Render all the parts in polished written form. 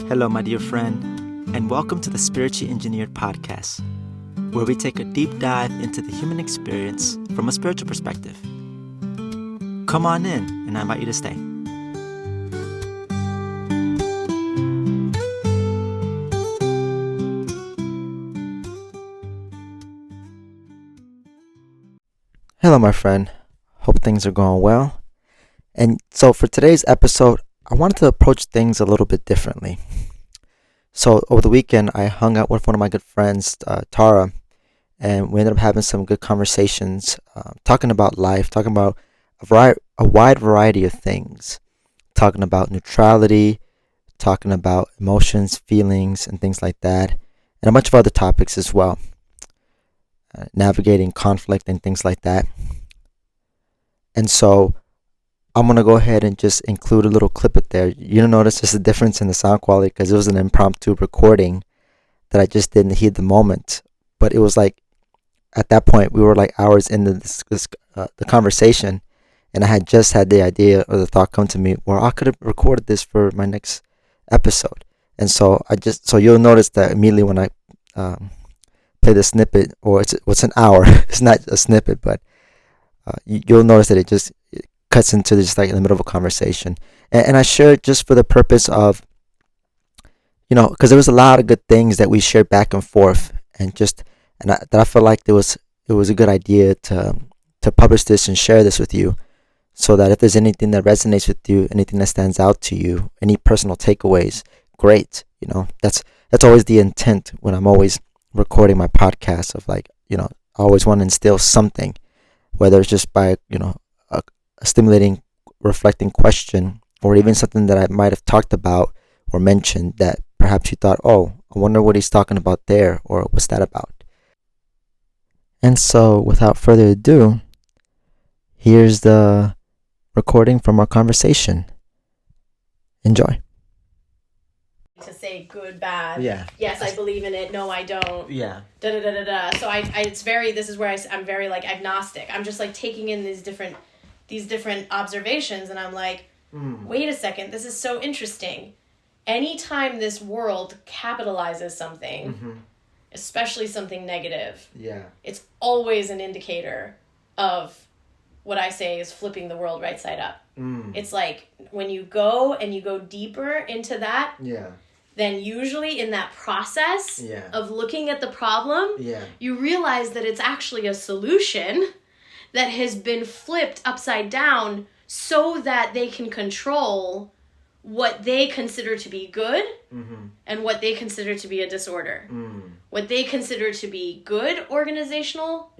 Hello, my dear friend, and welcome to the Spiritually Engineered Podcast, where we take a deep dive into the human experience from a spiritual perspective. Come on in, and I invite you to stay. Hello, my friend. Hope things are going well. And so for today's episode, I wanted to approach things a little bit differently. So over the weekend, I hung out with one of my good friends, Tara, and we ended up having some good conversations, talking about life, talking about a wide variety of things, talking about neutrality, talking about emotions, feelings, and things like that, and a bunch of other topics as well, navigating conflict and things like that. And so I'm going to go ahead and just include a little clip it there. You'll notice there's a difference in the sound quality because it was an impromptu recording that I just did in the heat of the moment. But it was like, at that point, we were like hours into the conversation, and I had just had the idea or the thought come to me, well, I could have recorded this for my next episode. And so so you'll notice that immediately when I play the snippet, or it's an hour, it's not a snippet, but you'll notice that it cuts into just like in the middle of a conversation. And I shared just for the purpose of, because there was a lot of good things that we shared back and forth, that I felt like it was a good idea to publish this and share this with you, so that if there's anything that resonates with you, anything that stands out to you, any personal takeaways, great. That's always the intent when I'm always recording my podcast of I always want to instill something, whether it's just by, a stimulating, reflecting question, or even something that I might have talked about or mentioned that perhaps you thought, oh, I wonder what he's talking about there, or what's that about? And so, without further ado, here's the recording from our conversation. Enjoy. To say good, bad. Yeah. Yes, I believe in it. No, I don't. Yeah. Da da da da da. So this is where I'm very agnostic. I'm just taking in these different observations, and I'm like, wait a second, this is so interesting. Anytime this world capitalizes something, especially something negative, it's always an indicator of what I say is flipping the world right side up. It's like when you go deeper into that, then usually in that process of looking at the problem, you realize that it's actually a solution that has been flipped upside down so that they can control what they consider to be good and what they consider to be a disorder. What they consider to be good organizational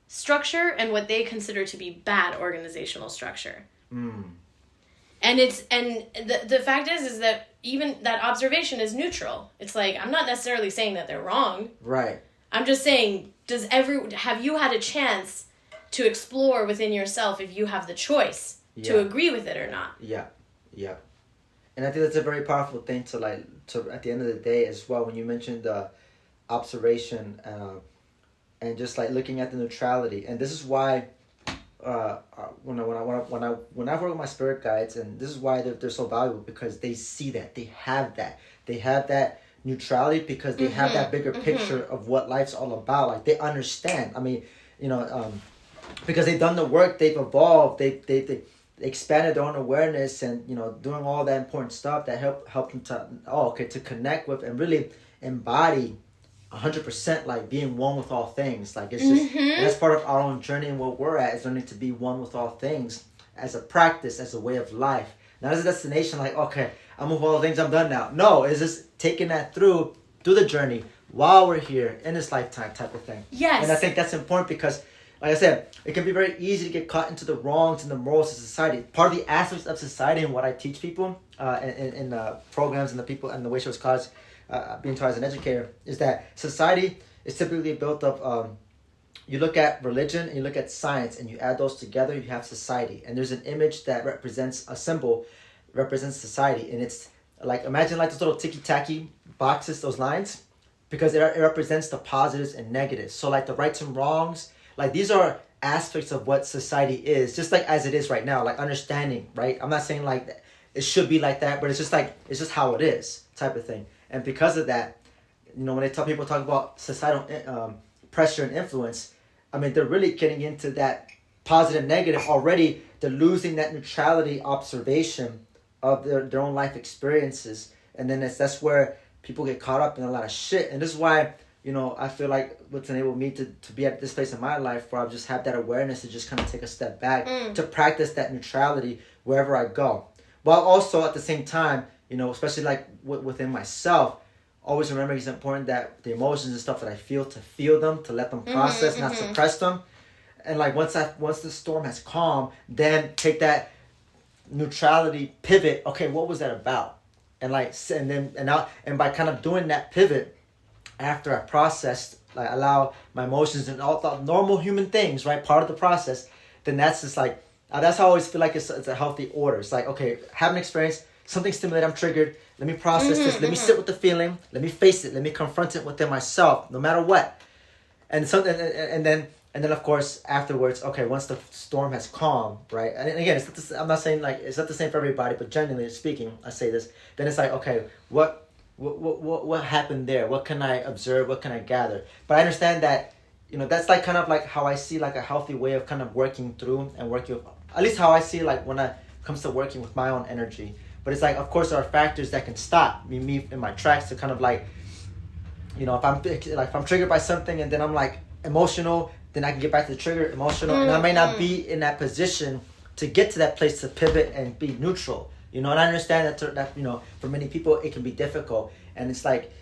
structure and what they consider to be bad organizational structure. And the fact is that even that observation is neutral. It's like, I'm not necessarily saying that they're wrong. Right. I'm just saying, have you had a chance to explore within yourself if you have the choice to agree with it or not? Yeah. And I think that's a very powerful thing to at the end of the day as well, when you mentioned the observation and just looking at the neutrality. And this is why when I work with my spirit guides, and this is why they're so valuable, because they see that, they have that neutrality, because they have that bigger picture of what life's all about. They understand. I mean, because they've done the work, they've evolved, they expanded their own awareness, and doing all that important stuff that help them to connect with and really embody 100% being one with all things. It's just that's part of our own journey, and what we're at is learning to be one with all things as a practice, as a way of life, not as a destination. Okay, I'm with all things, I'm done now. No, it's just taking that through the journey while we're here in this lifetime type of thing. Yes. And I think that's important because, like I said, it can be very easy to get caught into the wrongs and the morals of society. Part of the aspects of society and what I teach people in programs and the people and the way shows cause, being taught as an educator, is that society is typically built of, you look at religion and you look at science and you add those together, you have society. And there's an image that represents a symbol, represents society. And it's imagine those little ticky-tacky boxes, those lines, because it represents the positives and negatives. So the rights and wrongs, these are aspects of what society is, just as it is right now, understanding, right? I'm not saying it should be like that, but it's just how it is type of thing. And because of that, when they talk about societal pressure and influence, I mean, they're really getting into that positive, negative already. They're losing that neutrality observation of their own life experiences. And then that's where people get caught up in a lot of shit. And this is why, I feel like what's enabled me to be at this place in my life where I just have that awareness to just kind of take a step back, to practice that neutrality wherever I go. While also at the same time, especially like within myself, always remembering it's important that the emotions and stuff that I feel, to feel them, to let them process, not suppress them. And like once the storm has calmed, then take that neutrality pivot. Okay, what was that about? And by kind of doing that pivot, after I processed, like allow my emotions and all the normal human things, right, part of the process, then that's just like that's how I always feel like it's a healthy order. It's like, okay, have an experience, something stimulated, I'm triggered. Let me process this. Let me sit with the feeling. Let me face it. Let me confront it within myself, no matter what. And then of course afterwards, okay, once the storm has calmed, right? And again, I'm not saying like it's not the same for everybody, but generally speaking, I say this. Then it's like, okay, what happened there? What can I observe? What can I gather? But I understand that, that's like kind of like how I see like a healthy way of kind of working through and working with, at least how I see like when it comes to working with my own energy. But it's like, of course, there are factors that can stop me in my tracks to kind of like, if I'm triggered by something and then I'm like emotional, then I can get back to the trigger, emotional, and I may not be in that position to get to that place to pivot and be neutral. And I understand that for many people it can be difficult, and it's like,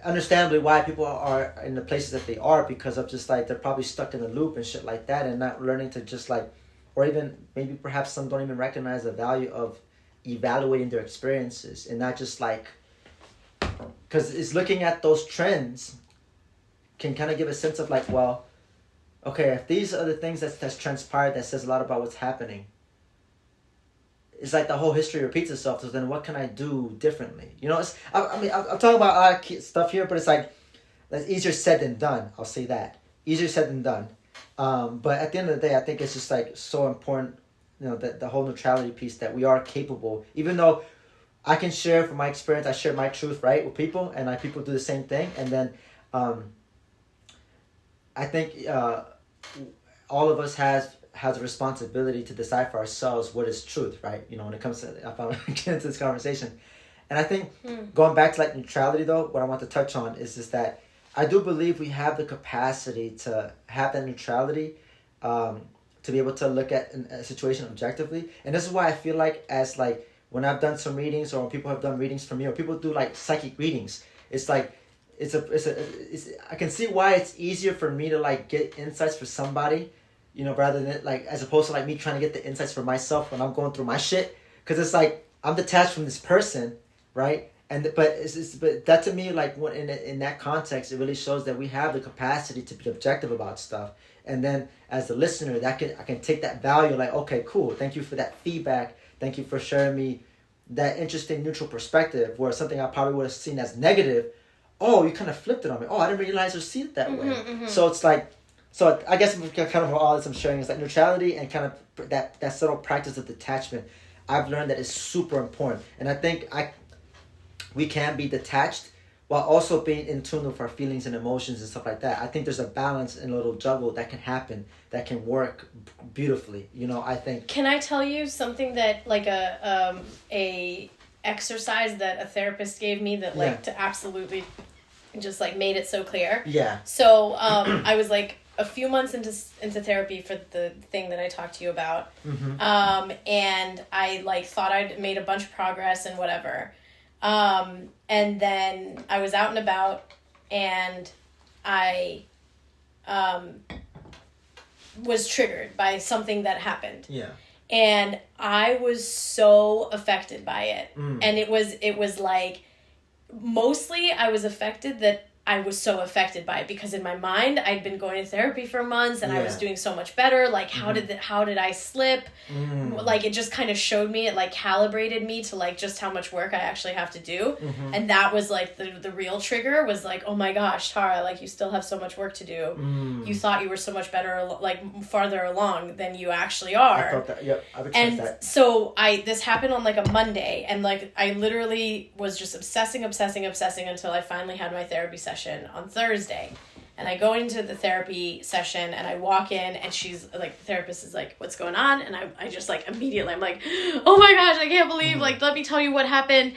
understandably why people are in the places that they are, because of just like they're probably stuck in a loop and shit like that, and not learning to just like, or even maybe perhaps some don't even recognize the value of evaluating their experiences, and not just like, because it's looking at those trends can kind of give a sense of like, well, okay, if these are the things that's transpired, that says a lot about what's happening. It's like the whole history repeats itself. So then, what can I do differently? I'm talking about a lot of stuff here, but it's like that's easier said than done. I'll say that, easier said than done. But at the end of the day, I think it's just like so important. That the whole neutrality piece, that we are capable, even though I can share from my experience, I share my truth, right, with people, and people do the same thing. And then I think all of us has a responsibility to decide for ourselves what is truth, right? When it comes to, if I want to get into this conversation. And I think going back to like neutrality though, what I want to touch on is just that I do believe we have the capacity to have that neutrality, to be able to look at a situation objectively. And this is why I feel like, as like when I've done some readings, or when people have done readings for me, or people do like psychic readings, it's like I can see why it's easier for me to like get insights for somebody, rather than like, as opposed to like me trying to get the insights for myself when I'm going through my shit, because it's like I'm detached from this person, right? But that to me, like in that context, it really shows that we have the capacity to be objective about stuff. And then as a listener, I can take that value, like, okay, cool, thank you for that feedback, thank you for sharing me that interesting neutral perspective, where something I probably would have seen as negative, oh, you kind of flipped it on me. Oh, I didn't realize or see it that way. So it's like, so I guess kind of all this I'm sharing is like neutrality, and kind of that subtle practice of detachment. I've learned that is super important, and I think we can be detached while also being in tune with our feelings and emotions and stuff like that. I think there's a balance and a little juggle that can happen, that can work beautifully. I think. Can I tell you something that like a exercise that a therapist gave me that like to absolutely just like made it so clear? Yeah. So I was like a few months into therapy for the thing that I talked to you about, and I like thought I'd made a bunch of progress and whatever. And then I was out and about, and I was triggered by something that happened. Yeah. And I was so affected by it. And it was like, mostly I was affected that I was so affected by it, because in my mind I'd been going to therapy for months and I was doing so much better. Like, how did I slip? Like, it just kind of showed me, it like calibrated me to like just how much work I actually have to do. And that was like the real trigger was like, oh my gosh, Tara, like you still have so much work to do. You thought you were so much better, like farther along than you actually are. I felt that. Yep, I've experienced And that. so this happened on like a Monday, and like I literally was just obsessing until I finally had my therapy session on Thursday. And I go into the therapy session and I walk in, and she's like, the therapist is like, what's going on? And I just like immediately, I'm like, oh my gosh, I can't believe, like, let me tell you what happened.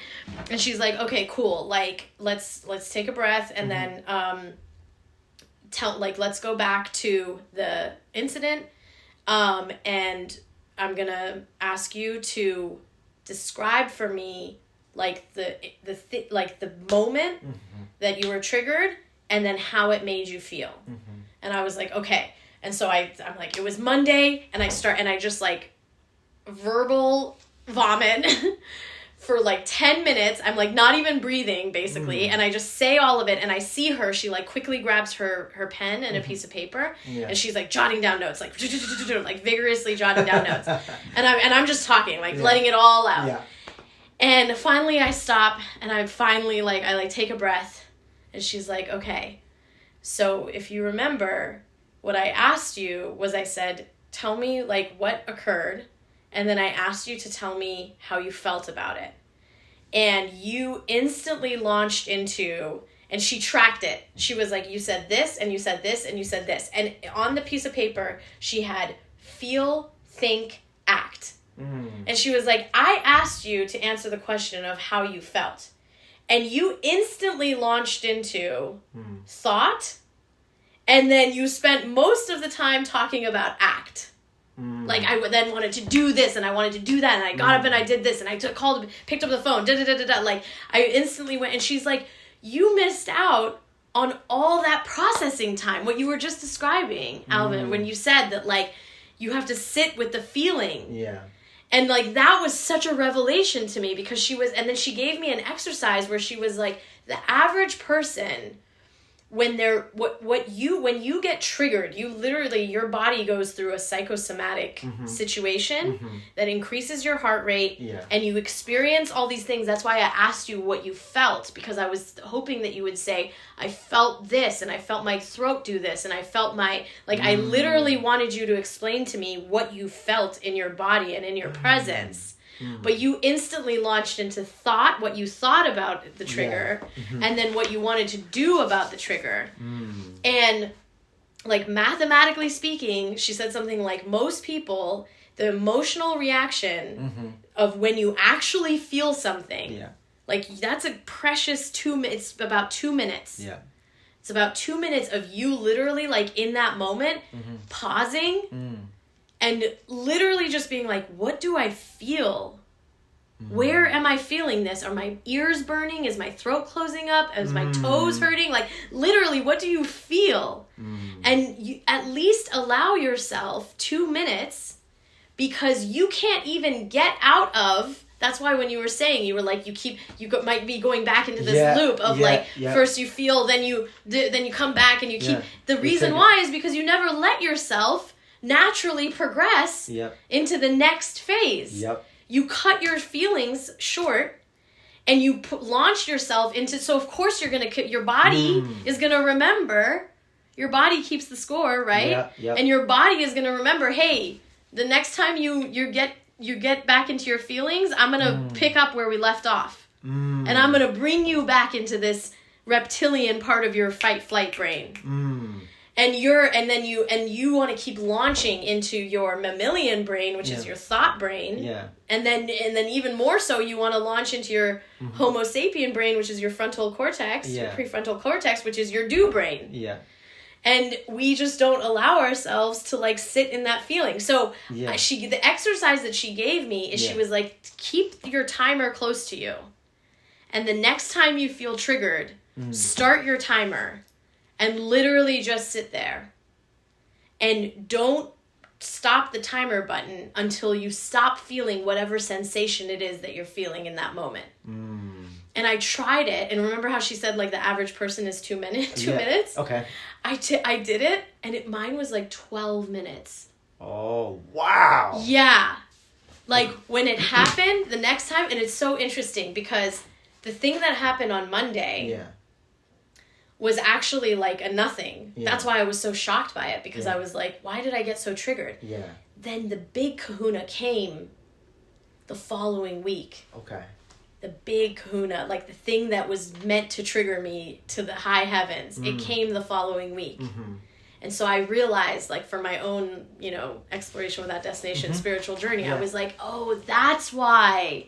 And she's like, okay, cool. Like, let's take a breath. And then, let's go back to the incident. And I'm going to ask you to describe for me like the moment that you were triggered, and then how it made you feel. And I was like, okay. And so I'm like, it was Monday, and I just like verbal vomit for like 10 minutes. I'm like not even breathing basically. And I just say all of it, and I see her, she like quickly grabs her pen and a piece of paper, and she's like jotting down notes, like vigorously jotting down notes. And I'm just talking, like letting it all out. Yeah. And finally I stop, and I take a breath, and she's like, okay, so if you remember, what I asked you was, I said, tell me like what occurred, and then I asked you to tell me how you felt about it. And you instantly launched into, and she tracked it. She was like, you said this, and you said this, and you said this. And on the piece of paper, she had feel, think, act. And she was like, I asked you to answer the question of how you felt. And you instantly launched into thought, and then you spent most of the time talking about act. Like, I then wanted to do this, and I wanted to do that, and I got up and I did this, and I picked up the phone, Like, I instantly went, and she's like, you missed out on all that processing time, what you were just describing, Alvin, when you said that, like, you have to sit with the feeling. Yeah. And, like, that was such a revelation to me, because and then she gave me an exercise where she was like, the average person, when you get triggered, you literally, your body goes through a psychosomatic situation that increases your heart rate, and you experience all these things. That's why I asked you what you felt, because I was hoping that you would say, I felt this, and I felt my throat do this, and I felt my, like, I literally wanted you to explain to me what you felt in your body and in your presence. But you instantly launched into thought, what you thought about the trigger, and then what you wanted to do about the trigger. And, like, mathematically speaking, she said something like, most people, the emotional reaction of when you actually feel something, like, that's a precious it's about 2 minutes. Yeah. It's about 2 minutes of you literally, like, in that moment, pausing, and literally just being like, what do I feel? Where am I feeling this? Are my ears burning? Is my throat closing up? Is my toes hurting? Like, literally, what do you feel? And you at least allow yourself 2 minutes, because you can't even get out of. That's why when you were saying, you were like, you might be going back into this loop of first you feel, then you come back, and you keep. The reason why is because you never let yourself naturally progress into the next phase. You cut your feelings short, and you launch yourself into. So of course your body is gonna remember. Your body keeps the score, right? And your body is gonna remember. Hey, the next time you get back into your feelings, I'm gonna pick up where we left off, and I'm gonna bring you back into this reptilian part of your fight-flight brain. And you want to keep launching into your mammalian brain, which is your thought brain. Yeah. And then even more so, you want to launch into your Homo sapien brain, which is your frontal cortex, your prefrontal cortex, which is your do brain. Yeah. And we just don't allow ourselves to, like, sit in that feeling. So the exercise that she gave me is she was like, keep your timer close to you. And the next time you feel triggered, start your timer. And literally just sit there. And don't stop the timer button until you stop feeling whatever sensation it is that you're feeling in that moment. And I tried it, and remember how she said like the average person is 2 minutes? 2 minutes? Okay. I did it, and mine was like 12 minutes. Oh, wow. Yeah. Like when it happened the next time, and it's so interesting because the thing that happened on Monday was actually like a nothing. Yeah. That's why I was so shocked by it, because I was like, why did I get so triggered? Yeah. Then the big kahuna came the following week. Okay. The big kahuna, like the thing that was meant to trigger me to the high heavens, it came the following week. Mm-hmm. And so I realized, like, for my own, exploration without destination, spiritual journey, I was like, oh, that's why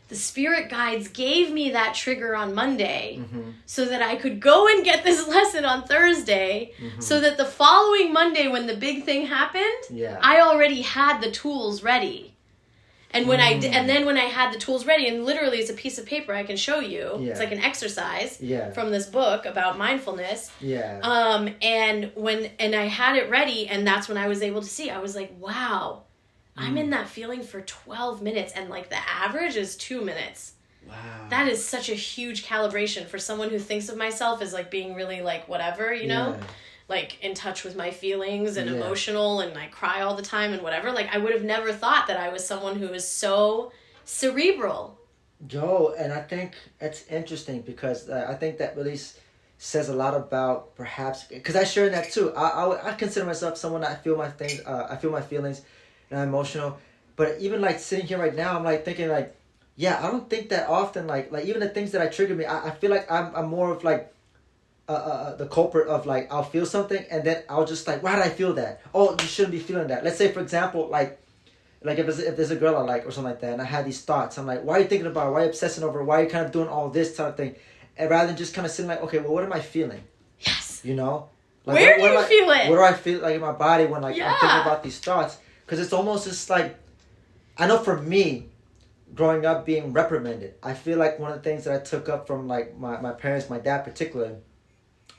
the spirit guides gave me that trigger on Monday so that I could go and get this lesson on Thursday, so that the following Monday when the big thing happened, I already had the tools ready. And when then when I had the tools ready, and literally it's a piece of paper I can show you. Yeah. It's like an exercise from this book about mindfulness. Yeah. And I had it ready, and that's when I was able to see. I was like, wow, I'm in that feeling for 12 minutes, and like the average is 2 minutes. Wow. That is such a huge calibration for someone who thinks of myself as like being really like whatever, like in touch with my feelings and emotional, and I cry all the time and whatever. Like I would have never thought that I was someone who is so cerebral. Joe, and I think it's interesting because I think that really says a lot about perhaps, because I share that too. I consider myself someone that I feel my things, I feel my feelings, and I'm emotional. But even like sitting here right now, I'm like thinking like, yeah, I don't think that often. Like even the things that trigger me, I feel like I'm more of like the culprit of like, I'll feel something and then I'll just like, why did I feel that? Oh, you shouldn't be feeling that. Let's say for example, like if there's a girl I like or something like that, and I had these thoughts, I'm like, why are you thinking about her? Why are you obsessing over her? Why are you kind of doing all this type of thing? And rather than just kind of sitting like, okay, well, what am I feeling? Yes. Like, where do you feel it? What do I feel like in my body when like I'm thinking about these thoughts? Because it's almost just like, I know for me, growing up being reprimanded, I feel like one of the things that I took up from like my parents, my dad particularly,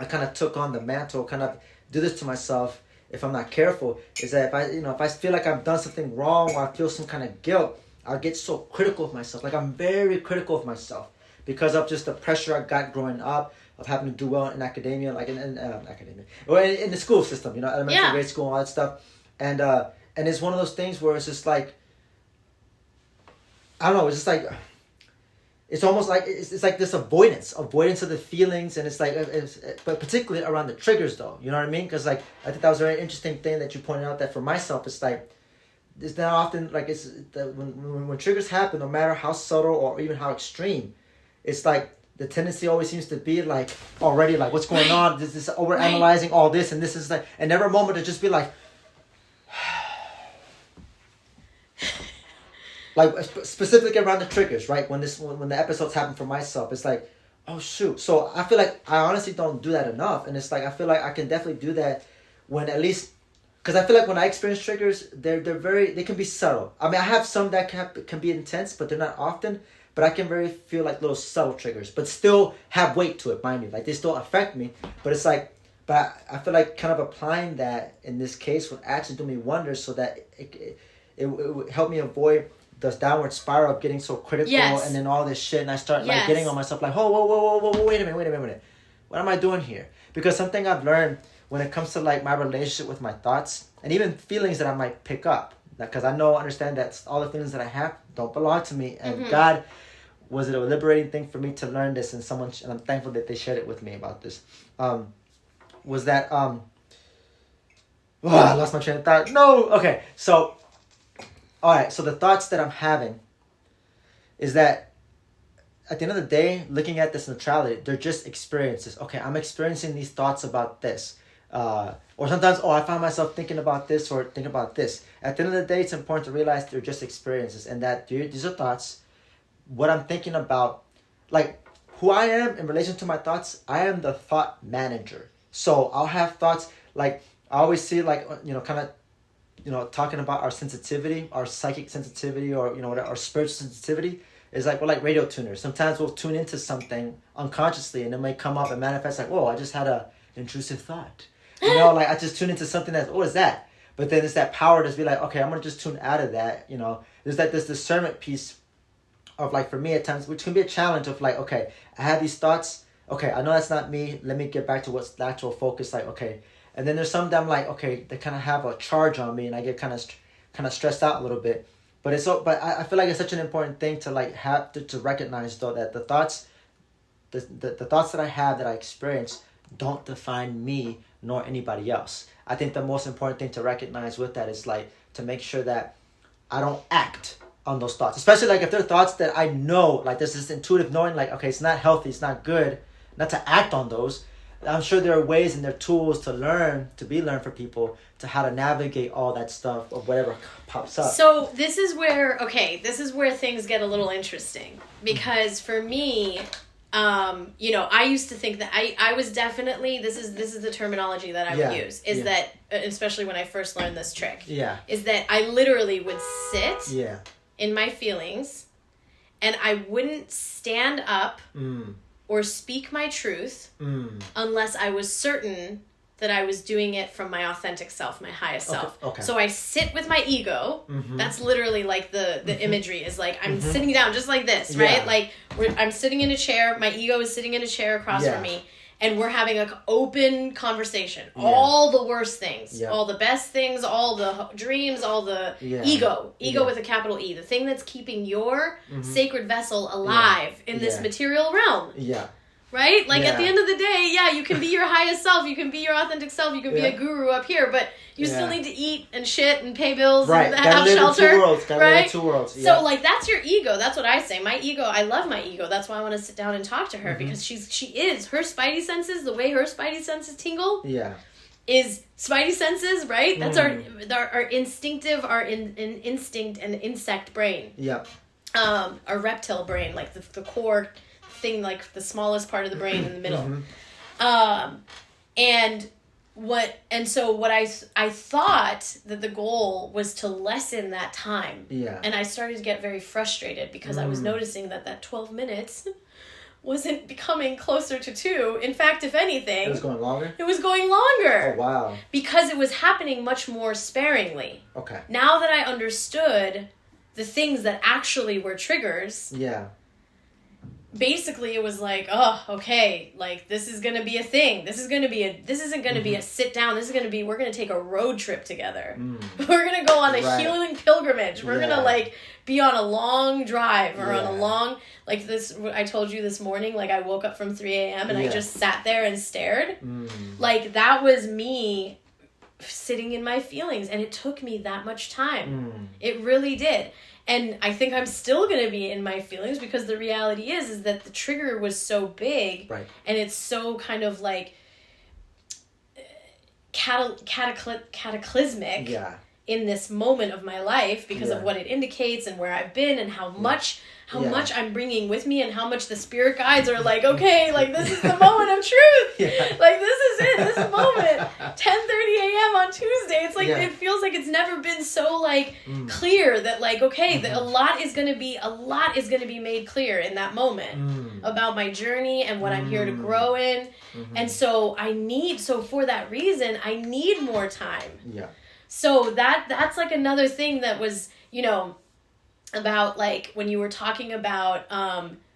I kind of took on the mantle, kind of do this to myself if I'm not careful, is that if I feel like I've done something wrong or I feel some kind of guilt, I'll get so critical of myself. Like I'm very critical of myself because of just the pressure I got growing up of having to do well in academia, like in academia, or in the school system, elementary, grade school, and all that stuff. And it's one of those things where it's just like, I don't know, it's just like, it's almost like it's like this avoidance of the feelings, and it's like, but particularly around the triggers, though. You know what I mean? Because like I think that was a very interesting thing that you pointed out. That for myself, it's like it's not often like it's when triggers happen, no matter how subtle or even how extreme, it's like the tendency always seems to be like already like what's going on. This is over analyzing all this, and this is like, and never a moment to just be like. Like specifically around the triggers, right? When the episodes happen for myself, it's like, oh shoot. So I feel like I honestly don't do that enough, and it's like I feel like I can definitely do that when at least, because I feel like when I experience triggers, they can be subtle. I mean, I have some that can be intense, but they're not often. But I can feel like little subtle triggers, but still have weight to it, mind you. Like they still affect me, but it's like, but I feel like kind of applying that in this case would actually do me wonders, so that it would help me avoid this downward spiral of getting so critical and then all this shit, and I start like getting on myself like, oh, whoa, wait a minute. What am I doing here? Because something I've learned when it comes to like my relationship with my thoughts and even feelings that I might pick up, because I understand that all the feelings that I have don't belong to me, and God was it a liberating thing for me to learn this, and I'm thankful that they shared it with me about this. Was that I lost my train of thought. No, okay, so. All right, so the thoughts that I'm having is that at the end of the day, looking at this neutrality, they're just experiences. Okay, I'm experiencing these thoughts about this. Or sometimes, I find myself thinking about this or thinking about this. At the end of the day, it's important to realize they're just experiences, and that these are thoughts. What I'm thinking about, like who I am in relation to my thoughts, I am the thought manager. So I'll have thoughts like, I always see like, kind of, talking about our sensitivity, our psychic sensitivity, or, our spiritual sensitivity is like, we're like radio tuners. Sometimes we'll tune into something unconsciously and it may come up and manifest like, whoa, I just had a intrusive thought. Like I just tune into something that's, what is that? But then it's that power to be like, okay, I'm going to just tune out of that. There's like this discernment piece of like, for me at times, which can be a challenge of like, okay, I have these thoughts. Okay, I know that's not me. Let me get back to what's the actual focus. Like, okay. And then there's some that I'm like, okay, they kind of have a charge on me and I get kind of stressed out a little bit. But I feel like it's such an important thing to like have to recognize though that the thoughts that I have, that I experience, don't define me nor anybody else. I think the most important thing to recognize with that is like to make sure that I don't act on those thoughts, especially like if they're thoughts that I know, like there's this intuitive knowing, like, okay, it's not healthy, it's not good, not to act on those. I'm sure there are ways and there are tools to learn for people to how to navigate all that stuff of whatever pops up. So this is where things get a little interesting, because for me, I used to think that I was definitely, this is the terminology that I would use, is that, especially when I first learned this trick, is that I literally would sit in my feelings and I wouldn't stand up or speak my truth unless I was certain that I was doing it from my authentic self, my highest self. Okay. So I sit with my ego. That's literally like the imagery is like I'm sitting down just like this, right? Like I'm sitting in a chair. My ego is sitting in a chair across from me. And we're having an open conversation. All the worst things, all the best things, all the dreams, all the ego with a capital E, the thing that's keeping your sacred vessel alive in this material realm. Right? Like at the end of the day, you can be your highest self, you can be your authentic self, you can be a guru up here, but you still need to eat and shit and pay bills and have shelter. Live in two worlds. So like that's your ego. That's what I say. My ego, I love my ego. That's why I want to sit down and talk to her because she is her spidey senses, the way her spidey senses tingle. Is spidey senses, right? That's our instinctive, our instinct and insect brain. Our reptile brain, like the core thing, like the smallest part of the brain in the middle. So what I thought that the goal was to lessen that time. And I started to get very frustrated because I was noticing that 12 minutes wasn't becoming closer to 2. In fact, if anything, it was going longer? It was going longer. Oh, wow. Because it was happening much more sparingly. Okay. Now that I understood the things that actually were triggers. Basically it was like, oh, okay, like this is gonna be a thing. This isn't gonna be a sit down. We're gonna take a road trip together. We're gonna go on a healing pilgrimage. We're gonna like be on a long drive or on a long, like this, I told you this morning, like I woke up from 3 a.m. and I just sat there and stared. Like that was me sitting in my feelings, and it took me that much time. It really did. And I think I'm still going to be in my feelings because the reality is that the trigger was so big and it's so kind of like cataclysmic in this moment of my life because of what it indicates and where I've been and how much I'm bringing with me and how much the spirit guides are like, okay, like this is the moment of truth. Like this is it, this moment. 10:30 a.m. on Tuesday. It's like it feels like it's never been so like clear that like, okay, that a lot is gonna be made clear in that moment about my journey and what I'm here to grow in. And so for that reason, I need more time. So that's like another thing that was, about like when you were talking about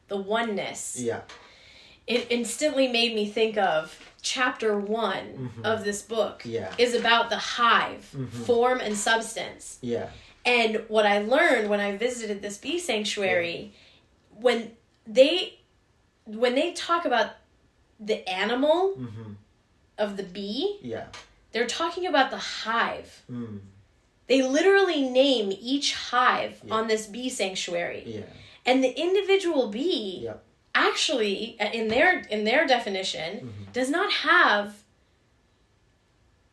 the oneness. It instantly made me think of chapter 1 of this book is about the hive, form and substance. And what I learned when I visited this bee sanctuary, when they talk about the animal of the bee, they're talking about the hive. They literally name each hive on this bee sanctuary. And the individual bee actually, in their definition, does not have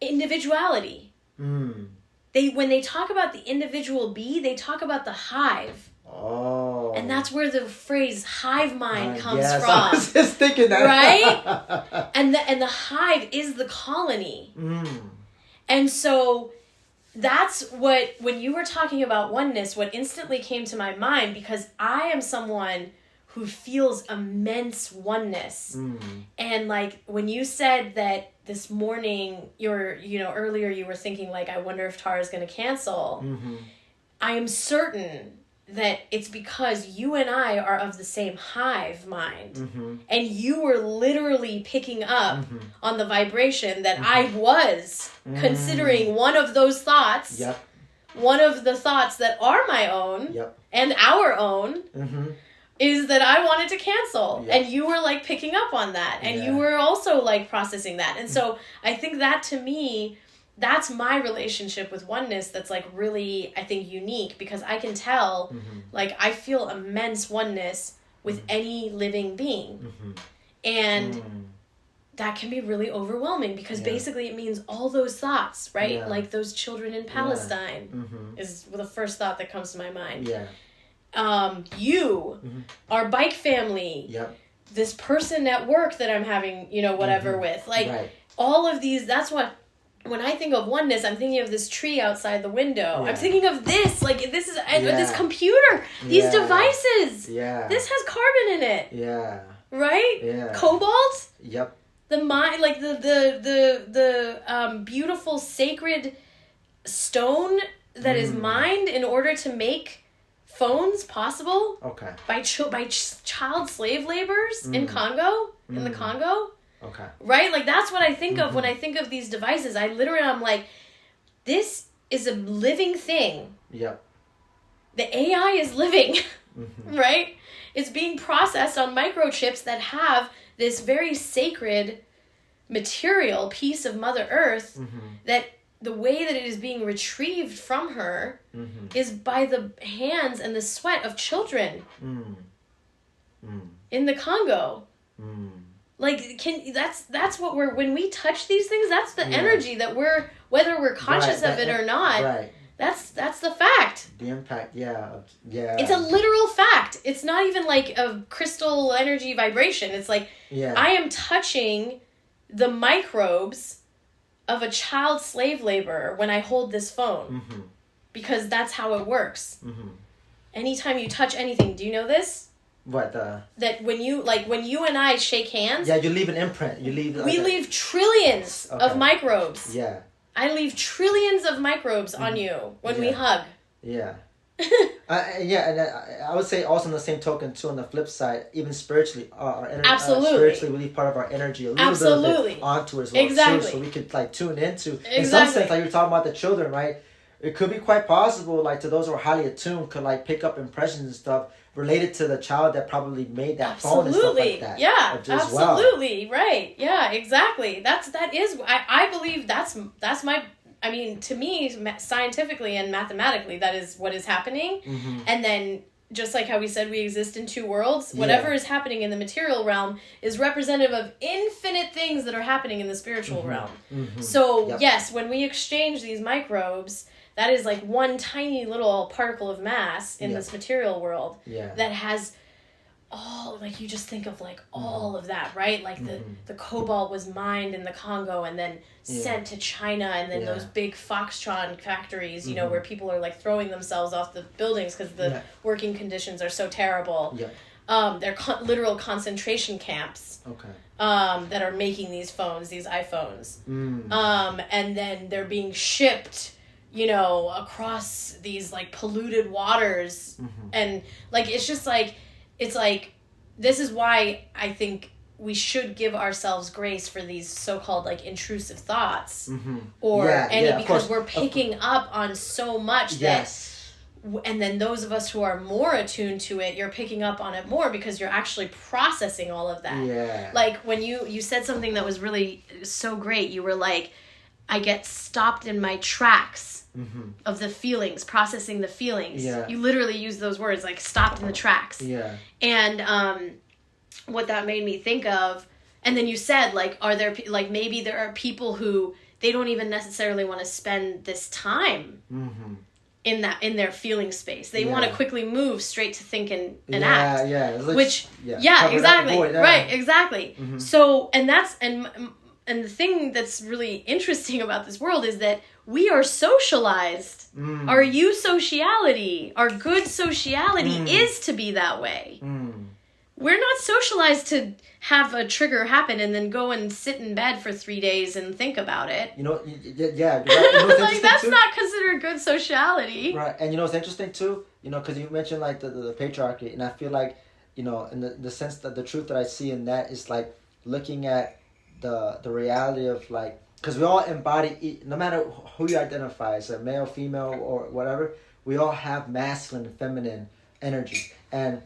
individuality. When they talk about the individual bee, they talk about the hive. Oh. And that's where the phrase hive mind comes from. I was just thinking that. Right? And the hive is the colony. And so that's what, when you were talking about oneness, what instantly came to my mind, because I am someone who feels immense oneness. And like when you said that this morning, earlier you were thinking like, I wonder if Tara's going to cancel. I am certain that it's because you and I are of the same hive mind. And you were literally picking up on the vibration that I was considering one of those thoughts, one of the thoughts that are my own and our own, is that I wanted to cancel. And you were like picking up on that. And you were also like processing that. And so I think that to me, that's my relationship with oneness that's like really, I think, unique, because I can tell, like, I feel immense oneness with any living being. And that can be really overwhelming, because basically it means all those thoughts, right? Like those children in Palestine is the first thought that comes to my mind. You, our bike family, this person at work that I'm having, you know, whatever with, like all of these, that's what, when I think of oneness, I'm thinking of this tree outside the window. I'm thinking of this, like this is this computer, these devices. This has carbon in it. Right? Cobalt. The mind, like the beautiful sacred stone that is mined in order to make phones possible. By child slave laborers in Congo, in the Congo. Right? Like, that's what I think of when I think of these devices. I'm like, this is a living thing. The AI is living, right? It's being processed on microchips that have this very sacred material piece of Mother Earth that the way that it is being retrieved from her is by the hands and the sweat of children in the Congo. Like, that's what when we touch these things, that's the energy that whether we're conscious of it or not, that's the fact. The impact, It's a literal fact. It's not even like a crystal energy vibration. It's like, I am touching the microbes of a child slave laborer when I hold this phone. Because that's how it works. Anytime you touch anything, do you know this? That when you and I shake hands, you leave an imprint. We leave trillions of microbes. I leave trillions of microbes on you when we hug. And I would say also on the same token too, on the flip side, even spiritually, our energy, spiritually, we leave part of our energy, a little bit of it onto as well too, so we could like tune into. In some sense, like you're talking about the children, right? It could be quite possible, like to those who are highly attuned, could like pick up impressions and stuff related to the child that probably made that phone and stuff like that. Absolutely, right. Yeah, exactly. I believe that's my, I mean, to me, scientifically and mathematically, that is what is happening. And then, just like how we said we exist in two worlds, whatever is happening in the material realm is representative of infinite things that are happening in the spiritual realm. So, yes, when we exchange these microbes, that is like one tiny little particle of mass in this material world that has all, like, you just think of like all of that, right? Like the cobalt was mined in the Congo and then sent to China, and then those big Foxtron factories, you know, where people are like throwing themselves off the buildings because the working conditions are so terrible. They're literal concentration camps that are making these phones, these iPhones. And then they're being shipped, you know, across these like polluted waters. And like, it's just like, it's like, this is why I think we should give ourselves grace for these so-called like intrusive thoughts because we're picking up on so much and then those of us who are more attuned to it, you're picking up on it more because you're actually processing all of that. Like when you said something that was really so great, you were like, I get stopped in my tracks of the feelings, processing the feelings. You literally use those words, like stopped in the tracks. And what that made me think of, and then you said, like, are there, like, maybe there are people who they don't even necessarily want to spend this time in their feeling space. They want to quickly move straight to think and act. Exactly. Right, exactly. So, and that's, and the thing that's really interesting about this world is that we are socialized. Our eusociality, our good sociality is to be that way. we're not socialized to have a trigger happen and then go and sit in bed for 3 days and think about it. You know, yeah. Like, that's too? Not considered good sociality. Right, and you know what's interesting too? You know, because you mentioned like the patriarchy, and I feel like, you know, in the sense that the truth that I see in that is like looking at the reality of like, because we all embody, no matter who you identify as, a male, female, or whatever, we all have masculine and feminine energy, and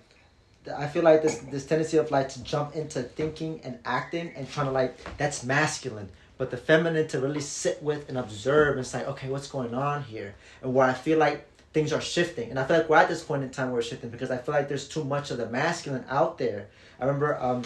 I feel like this tendency of like to jump into thinking and acting and trying to like, that's masculine, but the feminine to really sit with and observe and say, okay, what's going on here, and where I feel like things are shifting, and I feel like we're at this point in time where we're shifting because I feel like there's too much of the masculine out there. I remember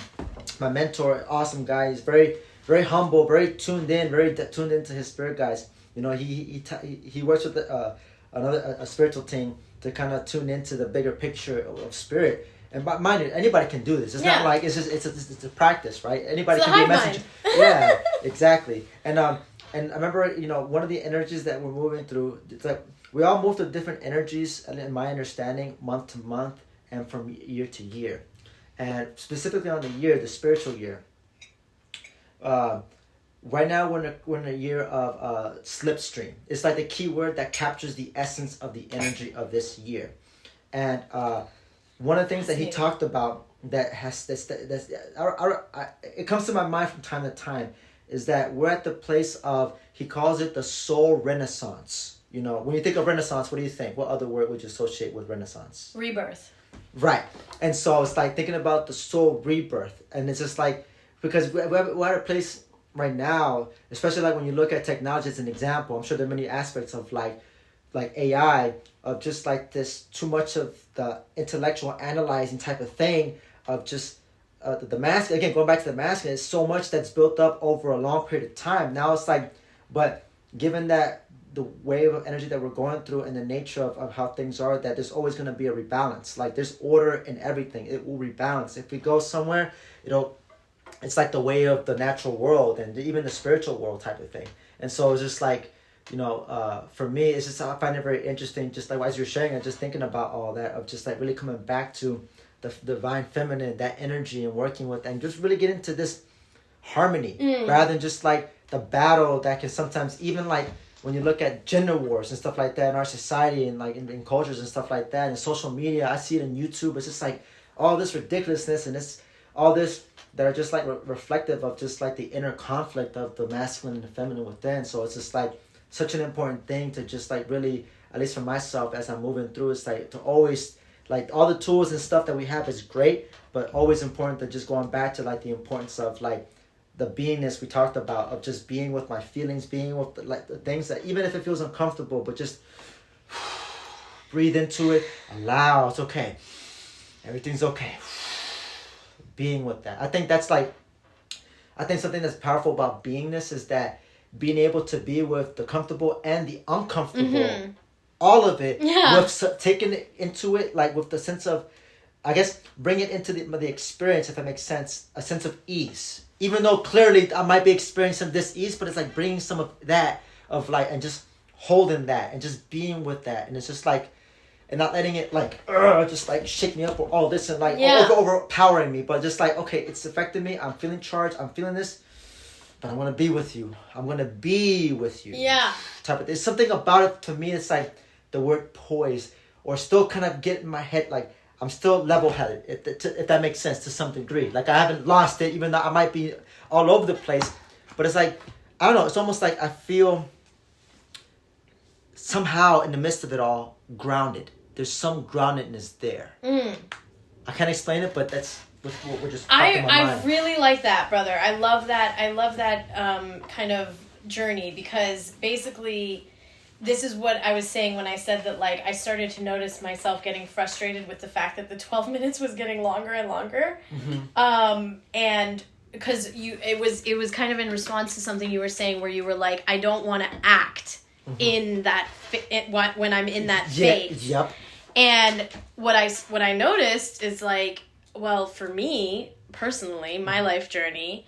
my mentor, awesome guy, he's very very humble, very tuned in, tuned into his spirit guys. You know, he works with a spiritual team to kind of tune into the bigger picture of spirit. And mind you, anybody can do this. It's not like it's a practice, right? Anybody can be a messenger. Yeah, exactly. And I remember, you know, one of the energies that we're moving through, it's like we all move through different energies, in my understanding, month to month and from year to year. And specifically on the year, the spiritual year. Right now we're in a year of slipstream. It's like the key word that captures the essence of the energy of this year. And one of the things that he talked about that has it comes to my mind from time to time is that we're at the place of, he calls it the soul renaissance. You know, when you think of renaissance, what do you think? What other word would you associate with renaissance? Rebirth. Right. And so it's like thinking about the soul rebirth. And it's just like, because we're at a place right now, especially like when you look at technology as an example, I'm sure there are many aspects of like AI, of just like this too much of the intellectual analyzing type of thing of just the mask. Again, going back to the masculine, it's so much that's built up over a long period of time. Now it's like, but given that the wave of energy that we're going through and the nature of how things are, that there's always going to be a rebalance. Like there's order in everything. It will rebalance. If we go somewhere, it's like the way of the natural world and even the spiritual world type of thing. And so it's just like, for me, it's just, I find it very interesting, just like as you're sharing and just thinking about all that, of just like really coming back to the divine feminine, that energy, and working with, and just really get into this harmony rather than just like the battle that can sometimes, even like when you look at gender wars and stuff like that in our society and like in cultures and stuff like that, and social media, I see it in YouTube. It's just like all this ridiculousness and it's all this that are just like reflective of just like the inner conflict of the masculine and the feminine within. So it's just like such an important thing to just like really, at least for myself as I'm moving through, it's like to always, like all the tools and stuff that we have is great, but always important to just going back to like the importance of like the beingness we talked about, of just being with my feelings, being with the things that, even if it feels uncomfortable, but just breathe into it, allow, it's okay, everything's okay, being with that. I think something that's powerful about beingness is that being able to be with the comfortable and the uncomfortable, all of it, with taking it into it, like with the sense of, I guess, bring it into the experience, if that makes sense, a sense of ease. Even though clearly I might be experiencing this ease, but it's like bringing some of that, of like, and just holding that and just being with that. And it's just like, and not letting it like, just like shake me up or all this and like overpowering me, but just like, okay, it's affecting me. I'm feeling charged. I'm feeling this, but I want to be with you. I'm going to be with you. Yeah. Type of, there's something about it to me. It's like the word poise, or still kind of get in my head, like I'm still level-headed, if that makes sense to some degree. Like I haven't lost it, even though I might be all over the place. But it's like, I don't know, it's almost like I feel somehow in the midst of it all grounded. There's some groundedness there. I can't explain it, but that's what we're just talking about. I really like that, brother. I love that kind of journey, because basically this is what I was saying when I said that, like, I started to notice myself getting frustrated with the fact that the 12 minutes was getting longer and longer. And because it was kind of in response to something you were saying, where you were like, I don't want to act in that when I'm in that phase. Yep. And what I noticed is, like, well, for me personally, my life journey,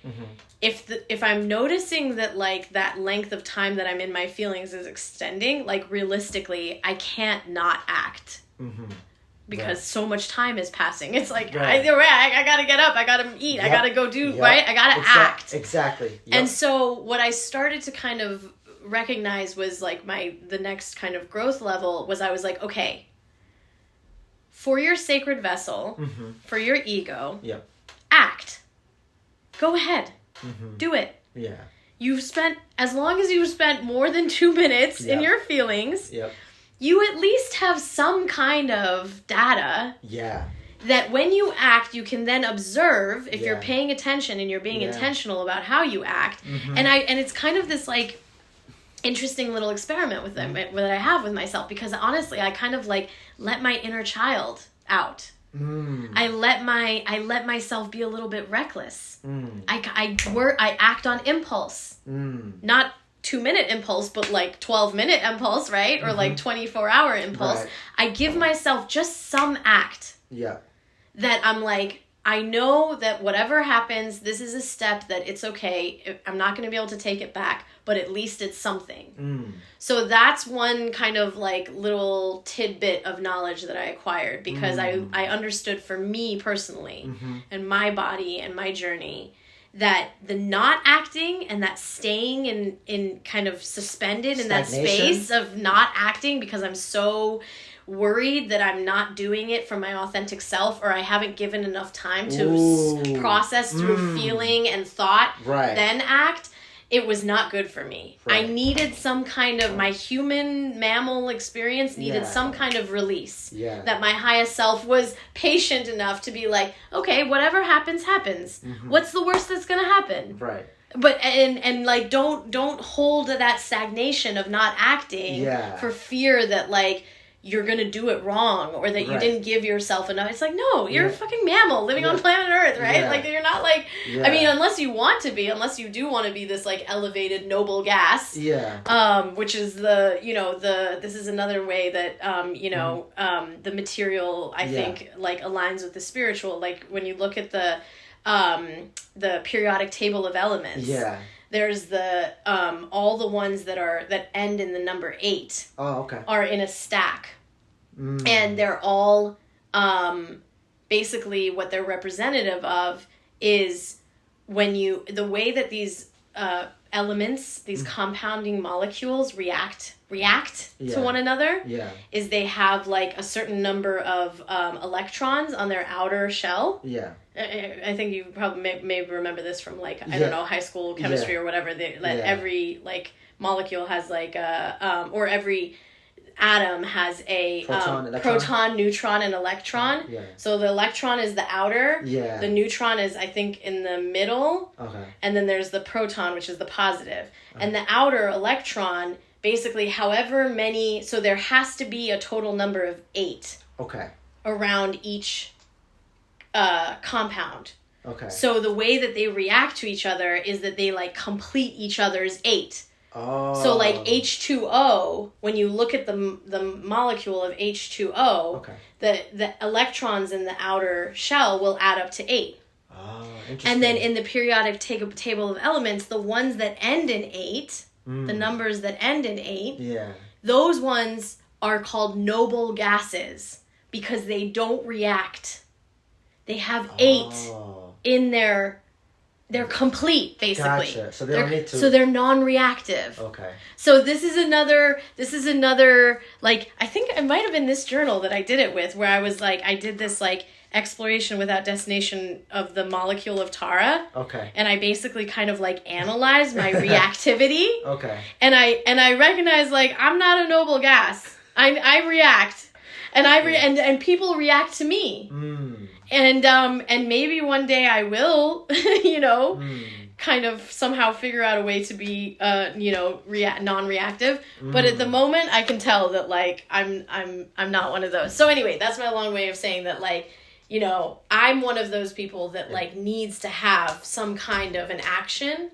if I'm noticing that, like, that length of time that I'm in my feelings is extending, like, realistically, I can't not act. because so much time is passing. It's like, Right. I gotta get up, I gotta eat, I Yep. gotta go do, Yep. right? I gotta act. Exactly. Yep. And so what I started to kind of recognize was like the next kind of growth level was I was like, okay, for your sacred vessel, for your ego, Yep. act. Go ahead. Do it. Yeah. You've spent, as long as you've spent more than 2 minutes in your feelings, Yep. you at least have some kind of data Yeah. that when you act, you can then observe if you're Yeah. paying attention and you're being Yeah. intentional about how you act. And it's kind of this like interesting little experiment with them that I have with myself, because honestly, I kind of like let my inner child out. I let myself be a little bit reckless. I act on impulse, not 2-minute impulse, but like 12-minute impulse, right? Or like 24-hour impulse. Right. I give myself just some act Yeah. that I'm like, I know that whatever happens, this is a step that it's okay. I'm not going to be able to take it back, but at least it's something. So that's one kind of like little tidbit of knowledge that I acquired, because I understood for me personally and my body and my journey that the not acting and that staying in kind of suspended in that space of not acting because I'm so worried that I'm not doing it from my authentic self, or I haven't given enough time to process through feeling and thought, then act, it was not good for me. I needed some kind of, my human mammal experience needed some kind of release. That my highest self was patient enough to be like, okay, whatever happens, happens. What's the worst that's going to happen? Right. But and like don't hold to that stagnation of not acting for fear that like you're gonna do it wrong, or that you didn't give yourself enough. It's like, no, you're a fucking mammal living on planet Earth, right? Like, you're not like, I mean, unless you want to be, unless you do want to be this like elevated noble gas, which is this is another way that the material, I think, like aligns with the spiritual. Like when you look at the periodic table of elements, there's the all the ones that end in the number 8 are in a stack. And they're all basically what they're representative of is the way that these elements, these compounding molecules react to one another is they have like a certain number of electrons on their outer shell. I think you probably may remember this from like, I don't know, high school chemistry or whatever. Every like molecule has like or every atom has a proton, neutron, and electron. So the electron is the outer. The neutron is, I think, in the middle. And then there's the proton, which is the positive. And the outer electron, basically however many, so there has to be a total number of 8 around each compound. So the way that they react to each other is that they like complete each other's 8. So like H2O, when you look at the molecule of H2O, the electrons in the outer shell will add up to 8. And then in the periodic table of elements, the ones that end in 8, the numbers that end in 8, those ones are called noble gases because they don't react. They have 8 in their... They're complete, basically. Gotcha. So they don't need to... So they're non-reactive. So this is another, like, I think it might have been this journal that I did it with, where I was like, I did this, like, exploration without destination of the molecule of Tara. And I basically kind of, like, analyzed my reactivity. And I recognized, like, I'm not a noble gas. I react. And and people react to me. And maybe one day I will, kind of somehow figure out a way to be, non-reactive. But at the moment, I can tell that like I'm not one of those. So anyway, that's my long way of saying that like, I'm one of those people that like needs to have some kind of an action.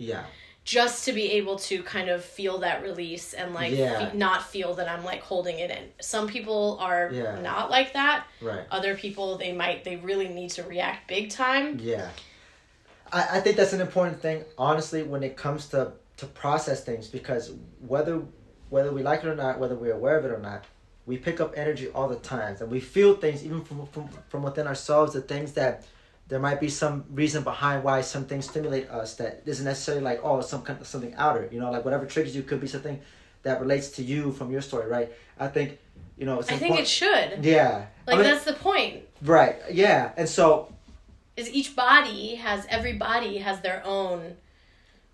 Just to be able to kind of feel that release and like not feel that I'm like holding it in. Some people are not like that. Other people, they really need to react big time. I think that's an important thing, honestly, when it comes to process things, because whether we like it or not, whether we're aware of it or not, we pick up energy all the time, and we feel things even from within ourselves, the things that there might be some reason behind why some things stimulate us that isn't necessarily like, oh, something outer, like whatever triggers you could be something that relates to you from your story, right? I think, it's I think it should. Yeah. Like, that's the point. Right. Yeah. And so... is every body has their own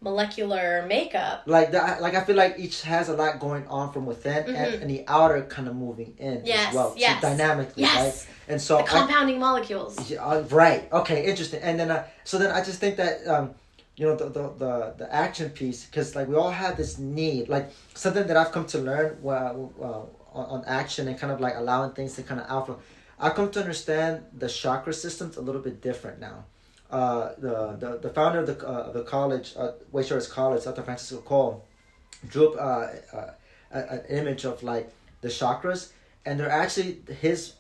molecular makeup. Like I feel like each has a lot going on from within, and the outer kind of moving in as well. Yes. So dynamically, right? And so the compounding molecules. Yeah, right. Okay. Interesting. And then so then I just think that the action piece, because like we all have this need, like something that I've come to learn on action and kind of like allowing things to kind of outflow. I've come to understand the chakra systems a little bit different now. The founder of the college, Wayshores College, Dr. Francisco Cole, drew up an image of like the chakras, and they're actually his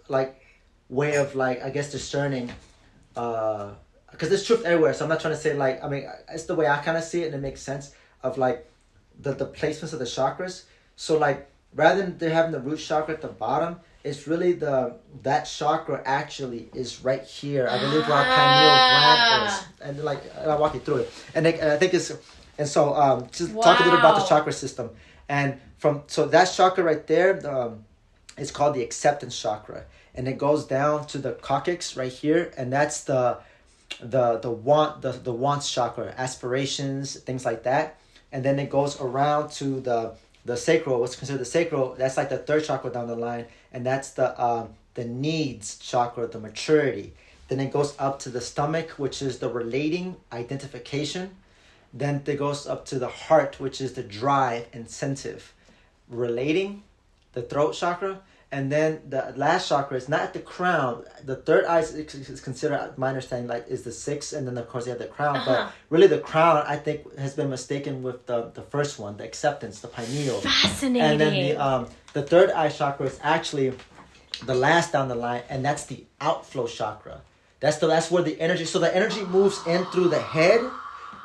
like way of like, I guess, discerning, because there's truth everywhere. So I'm not trying to say like, I mean, it's the way I kind of see it, and it makes sense of like the placements of the chakras. So like rather than they're having the root chakra at the bottom, it's really that chakra actually is right here. I believe where our pineal gland is, and like I'll walk you through it. And I think it's, and so just talk a little about the chakra system. And so that chakra right there, is called the acceptance chakra, and it goes down to the coccyx right here, and that's the wants chakra, aspirations, things like that. And then it goes around to the sacral, what's considered the sacral, that's like the third chakra down the line, and that's the needs chakra, the maturity. Then it goes up to the stomach, which is the relating, identification. Then it goes up to the heart, which is the drive, incentive, relating, the throat chakra. And then the last chakra is not at the crown. The third eye is considered, my understanding, like is the sixth, and then of course you have the crown. But really, the crown, I think, has been mistaken with the first one, the acceptance, the pineal. Fascinating. And then the third eye chakra is actually the last down the line, and that's the outflow chakra. That's where the energy. So the energy moves in through the head,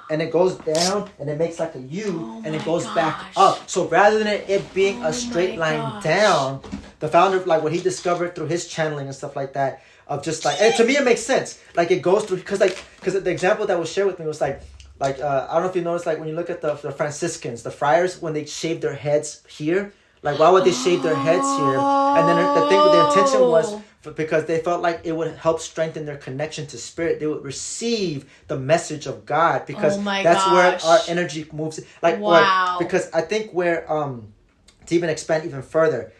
and it goes down, and it makes like a U, and it goes back up. So rather than it being a straight line down, the founder, like what he discovered through his channeling and stuff like that, of just like, and to me it makes sense. Like it goes through, because the example that was shared with me was like I don't know if you noticed, like when you look at the Franciscans, the friars, when they shave their heads here, like why would they shave their heads here? And then the intention was because they felt like it would help strengthen their connection to spirit. They would receive the message of God, because that's where our energy moves. Like, because I think where to even expand even further.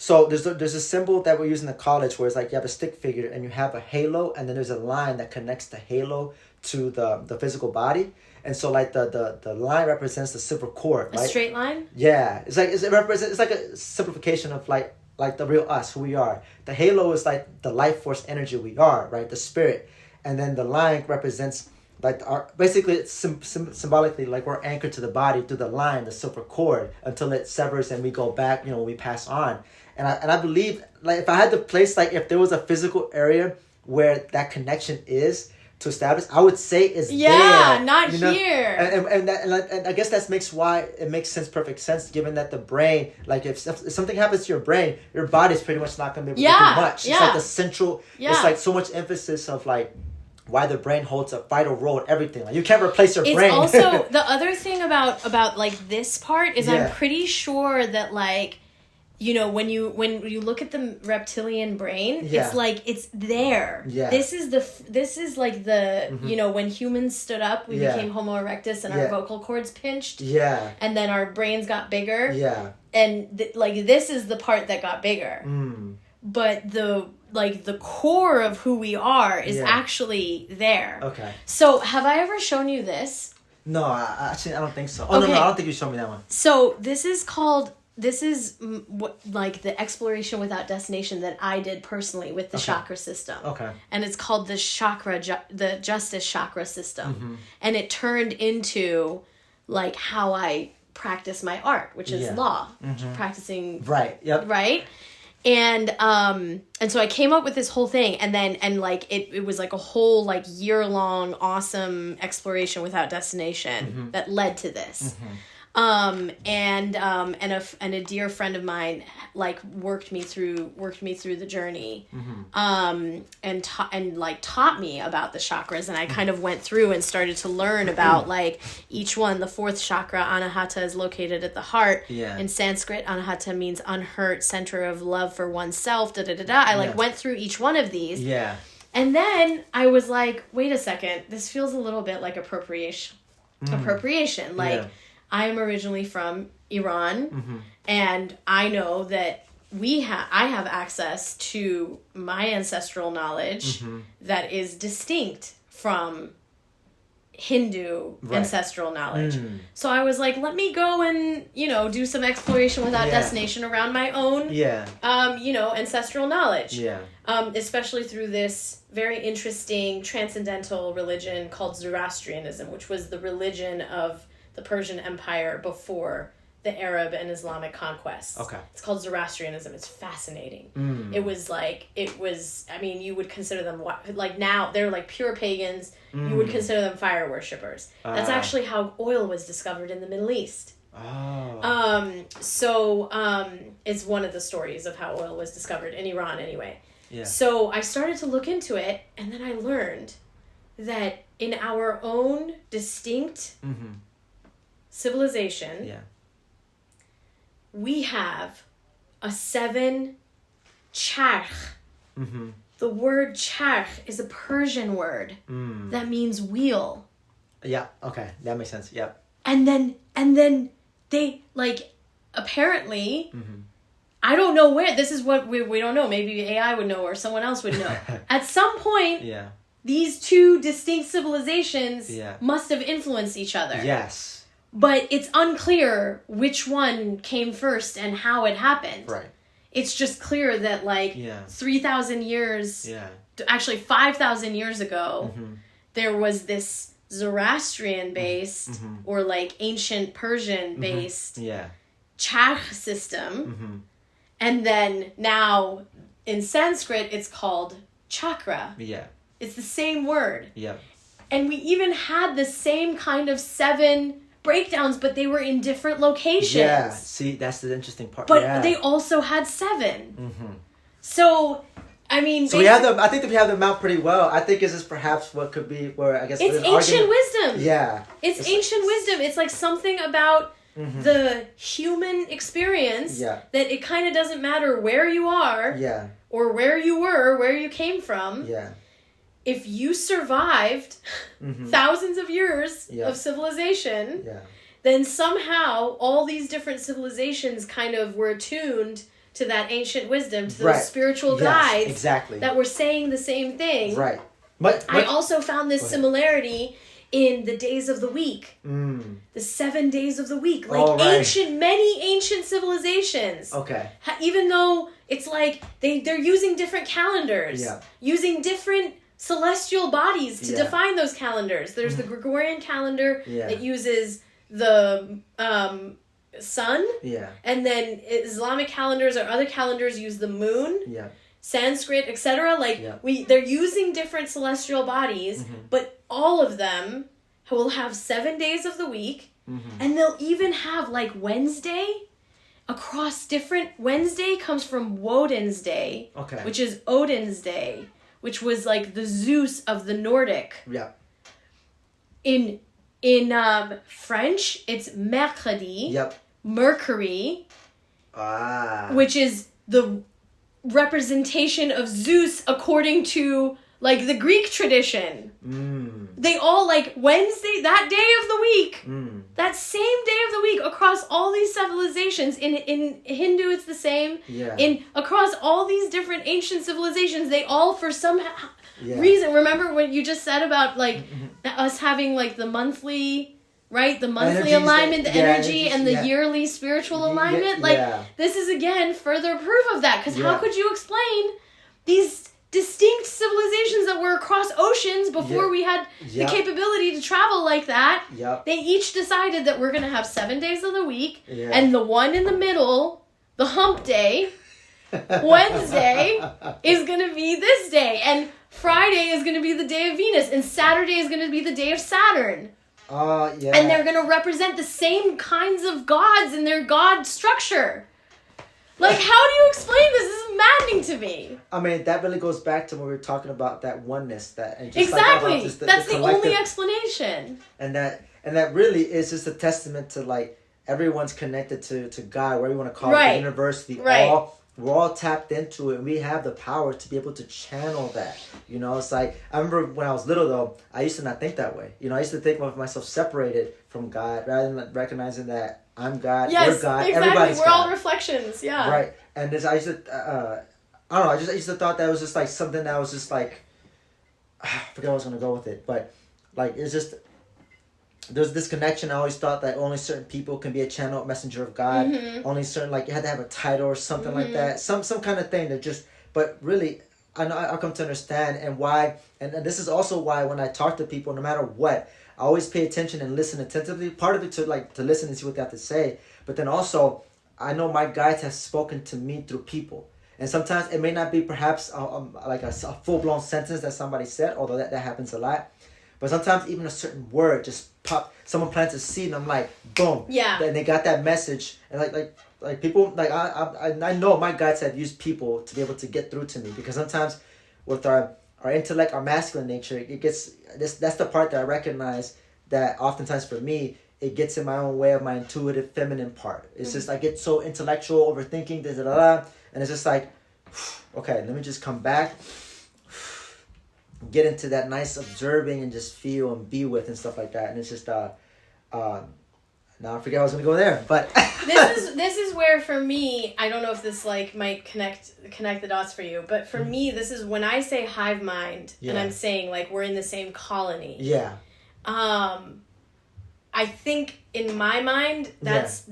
So there's a symbol that we use in the college where it's like you have a stick figure and you have a halo, and then there's a line that connects the halo to the physical body. And so like the line represents the silver cord, right? A straight line? Yeah. It's like a simplification of like the real us, who we are. The halo is like the life force energy we are, right? The spirit. And then the line represents like basically it's symbolically like we're anchored to the body through the line, the silver cord, until it severs and we go back, when we pass on. And I believe, like, if I had to place, like, if there was a physical area where that connection is to establish, I would say it's there. Not here. And I guess that makes why it makes perfect sense, given that the brain, like if something happens to your brain, your body's pretty much not going to be able to do much. It's like the central, it's like so much emphasis of like why the brain holds a vital role in everything. Like you can't replace your brain. It's also, the other thing about like this part is I'm pretty sure that like, when you look at the reptilian brain, it's like it's there. Yeah. This is like the when humans stood up, we became Homo erectus, and our vocal cords pinched. Yeah. And then our brains got bigger. Yeah. And this is the part that got bigger. Mm. But the core of who we are is actually there. Okay. So have I ever shown you this? No, actually I don't think so. Oh, okay. No, I don't think you showed me that one. So this is like the exploration without destination that I did personally with the chakra system. Okay. And it's called the the justice chakra system. Mm-hmm. And it turned into like how I practice my art, which is law. Mm-hmm. Practicing. Right. Yep. Right. And so I came up with this whole thing, and it was like a whole like year-long awesome exploration without destination that led to this. Mm-hmm. And a dear friend of mine like worked me through the journey, and taught me about the chakras, and I kind of went through and started to learn about like each one. The fourth chakra, Anahata, is located at the heart. Yeah. In Sanskrit, Anahata means unhurt, center of love for oneself. I went through each one of these. Yeah. And then I was like, wait a second, this feels a little bit like appropriation. Like, I'm originally from Iran, and I know that I have access to my ancestral knowledge that is distinct from Hindu ancestral knowledge. So I was like, let me go and, do some exploration without destination around my own, ancestral knowledge. Yeah. Especially through this very interesting transcendental religion called Zoroastrianism, which was the religion of the Persian Empire before the Arab and Islamic conquests. Okay. It's called Zoroastrianism. It's fascinating. It was, you would consider them, like now, they're like pure pagans. You would consider them fire worshippers. That's actually how oil was discovered in the Middle East. Oh. It's one of the stories of how oil was discovered in Iran anyway. Yeah. So I started to look into it, and then I learned that in our own distinct civilization, we have a 7 charkh. The word charkh is a Persian word that means wheel. Yeah, okay. That makes sense. Yep. And then they, like, apparently, I don't know where, this is what we don't know. Maybe AI would know or someone else would know. At some point, these two distinct civilizations must have influenced each other. Yes. But it's unclear which one came first and how it happened. Right. It's just clear that, like, 3,000 years, actually 5,000 years ago, there was this Zoroastrian-based or, like, ancient Persian-based charkh system. And then now, in Sanskrit, it's called chakra. Yeah. It's the same word. Yeah. And we even had the same kind of 7 breakdowns, but they were in different locations. Yeah, see, that's the interesting part. But they also had 7. So, I mean... So I think that we have them out pretty well. I think this is perhaps what could be where, I guess... It's ancient wisdom. Yeah. It's ancient wisdom. It's like something about the human experience that it kind of doesn't matter where you are or where you were, where you came from. Yeah. If you survived thousands of years of civilization, then somehow all these different civilizations kind of were attuned to that ancient wisdom, to those spiritual guides that were saying the same thing. Right. But I also found this similarity in the days of the week. The 7 days of the week. Like many ancient civilizations. Okay. Even though it's like they're using different calendars. Using different celestial bodies to define those calendars. There's the Gregorian calendar that uses the sun. And then Islamic calendars or other calendars use the moon. Sanskrit, etc. They're using different celestial bodies, but all of them will have 7 days of the week, and they'll even have like Wednesday across different... Wednesday comes from Woden's Day, which is Odin's Day, which was like the Zeus of the Nordic. In French, it's mercredi, Mercury, which is the representation of Zeus according to, like, the Greek tradition. They all, like, Wednesday, that day of the week, that same day of the week, across all these civilizations, in Hindu it's the same, across all these different ancient civilizations, they all, for some reason, remember what you just said about, like, us having, like, the monthly... Right? The monthly alignment, the energy, and the yearly spiritual alignment. This is, again, further proof of that. Because how could you explain these distinct civilizations that were across oceans before we had the capability to travel like that? They each decided that we're going to have 7 days of the week. And the one in the middle, the hump day, Wednesday, is going to be this day. And Friday is going to be the day of Venus. And Saturday is going to be the day of Saturn. Yeah. And they're going to represent the same kinds of gods in their god structure. Like, how do you explain this? This is maddening to me. I mean, that really goes back to when we were talking about that oneness. And just Exactly. Like just That's the only explanation. And that really is just a testament to, like, everyone's connected to God, whatever you want to call it, the universe. We're all tapped into it, and we have the power to be able to channel that. You know, it's like, I remember when I was little, though, I used to not think that way. You know, I used to think of myself separated from God, rather than recognizing that I'm God, you're God, exactly. everybody's We're God. all reflections, yeah. Right. And this, I used to, I don't know, I used to thought that was just like something that was just like, I forget where I was going to go with it, but like, it's just, there's this connection. I always thought that only certain people can be a channel messenger of God. Mm-hmm. Only certain, like, you had to have a title or something like that. Some kind of thing that just, but really, I know I come to understand and why, and this is also why when I talk to people, no matter what, I always pay attention and listen attentively. Part of it to listen and see what they have to say, but then also, I know my guides have spoken to me through people. And sometimes it may not be perhaps like a full-blown sentence that somebody said, although that happens a lot. But sometimes even a certain word just pop. Someone plants a seed, and I'm like, boom. Yeah. And they got that message, and like people, like I know my guides have used people to be able to get through to me, because sometimes with our intellect, our masculine nature, it gets that's the part that I recognize that oftentimes for me it gets in my own way of my intuitive feminine part. It's just I get so intellectual, overthinking, and it's just like, okay, let me just come back. Get into that nice observing and just feel and be with and stuff like that. And it's just now I forget I was gonna go there, but this is where, for me, I don't know if this like might connect the dots for you, but for me, this is when I say hive mind, and I'm saying like we're in the same colony. Yeah. I think in my mind that's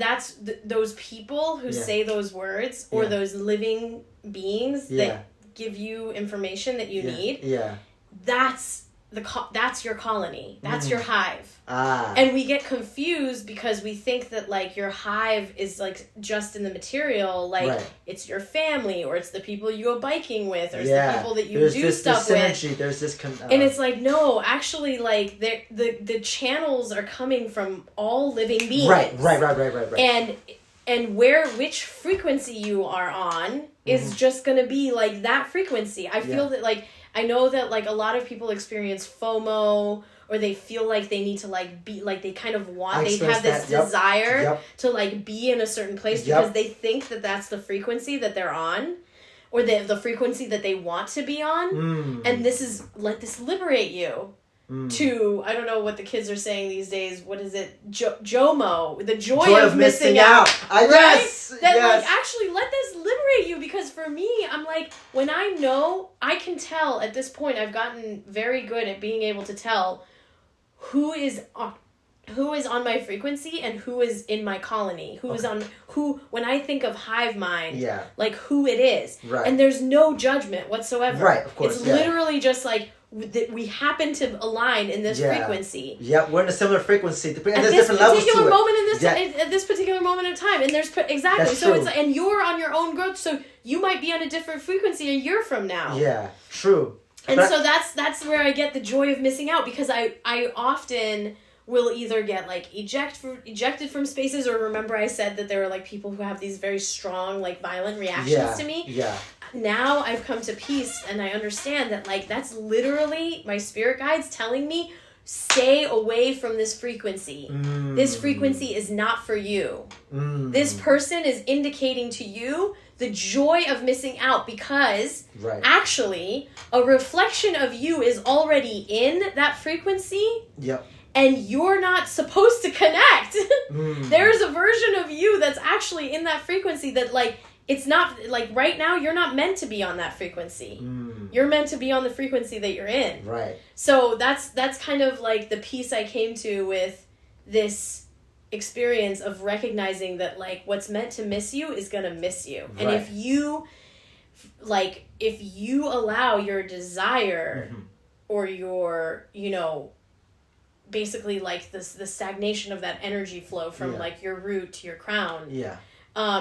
those people who say those words, or those living beings that give you information that you need. Yeah. That's your colony. That's your hive. And we get confused because we think that like your hive is like just in the material, like it's your family, or it's the people you go biking with, or it's the people that you do stuff with. There's this and it's like, no, actually, like the channels are coming from all living beings. Right. And which frequency you are on is just gonna be like that frequency. I feel that like, I know that like a lot of people experience FOMO, or they feel like they need to like be like, they kind of want, they have this desire to like be in a certain place because they think that that's the frequency that they're on, or the frequency that they want to be on. And let this liberate you to, I don't know what the kids are saying these days. What is it? JOMO, the joy of missing out. Right? Yes. Like, actually, let this liberate you, because for me, I'm like, when I know, I can tell at this point, I've gotten very good at being able to tell who is on my frequency and who is in my colony, when I think of hive mind, like who it is. Right. And there's no judgment whatsoever. Right, of course. It's literally just like, we happen to align in this frequency. Yeah, we're in a similar frequency. And at there's this different levels to particular it. moment at this particular moment of time, and there's exactly. That's so true. it's, and you're on your own growth, so you might be on a different frequency a year from now. Yeah, true. And so that's where I get the joy of missing out, because I often will either get like ejected from spaces, or remember I said that there are like people who have these very strong like violent reactions to me. Yeah. Now I've come to peace, and I understand that like that's literally my spirit guides telling me, stay away from this frequency. This frequency is not for you. This person is indicating to you the joy of missing out, because actually a reflection of you is already in that frequency. Yep. And you're not supposed to connect. There's a version of you that's actually in that frequency that like, it's not like right now you're not meant to be on that frequency. You're meant to be on the frequency that you're in. Right. So that's kind of like the peace I came to with this experience of recognizing that like what's meant to miss you is going to miss you. Right. And if you allow your desire or your, basically like the stagnation of that energy flow from like your root to your crown.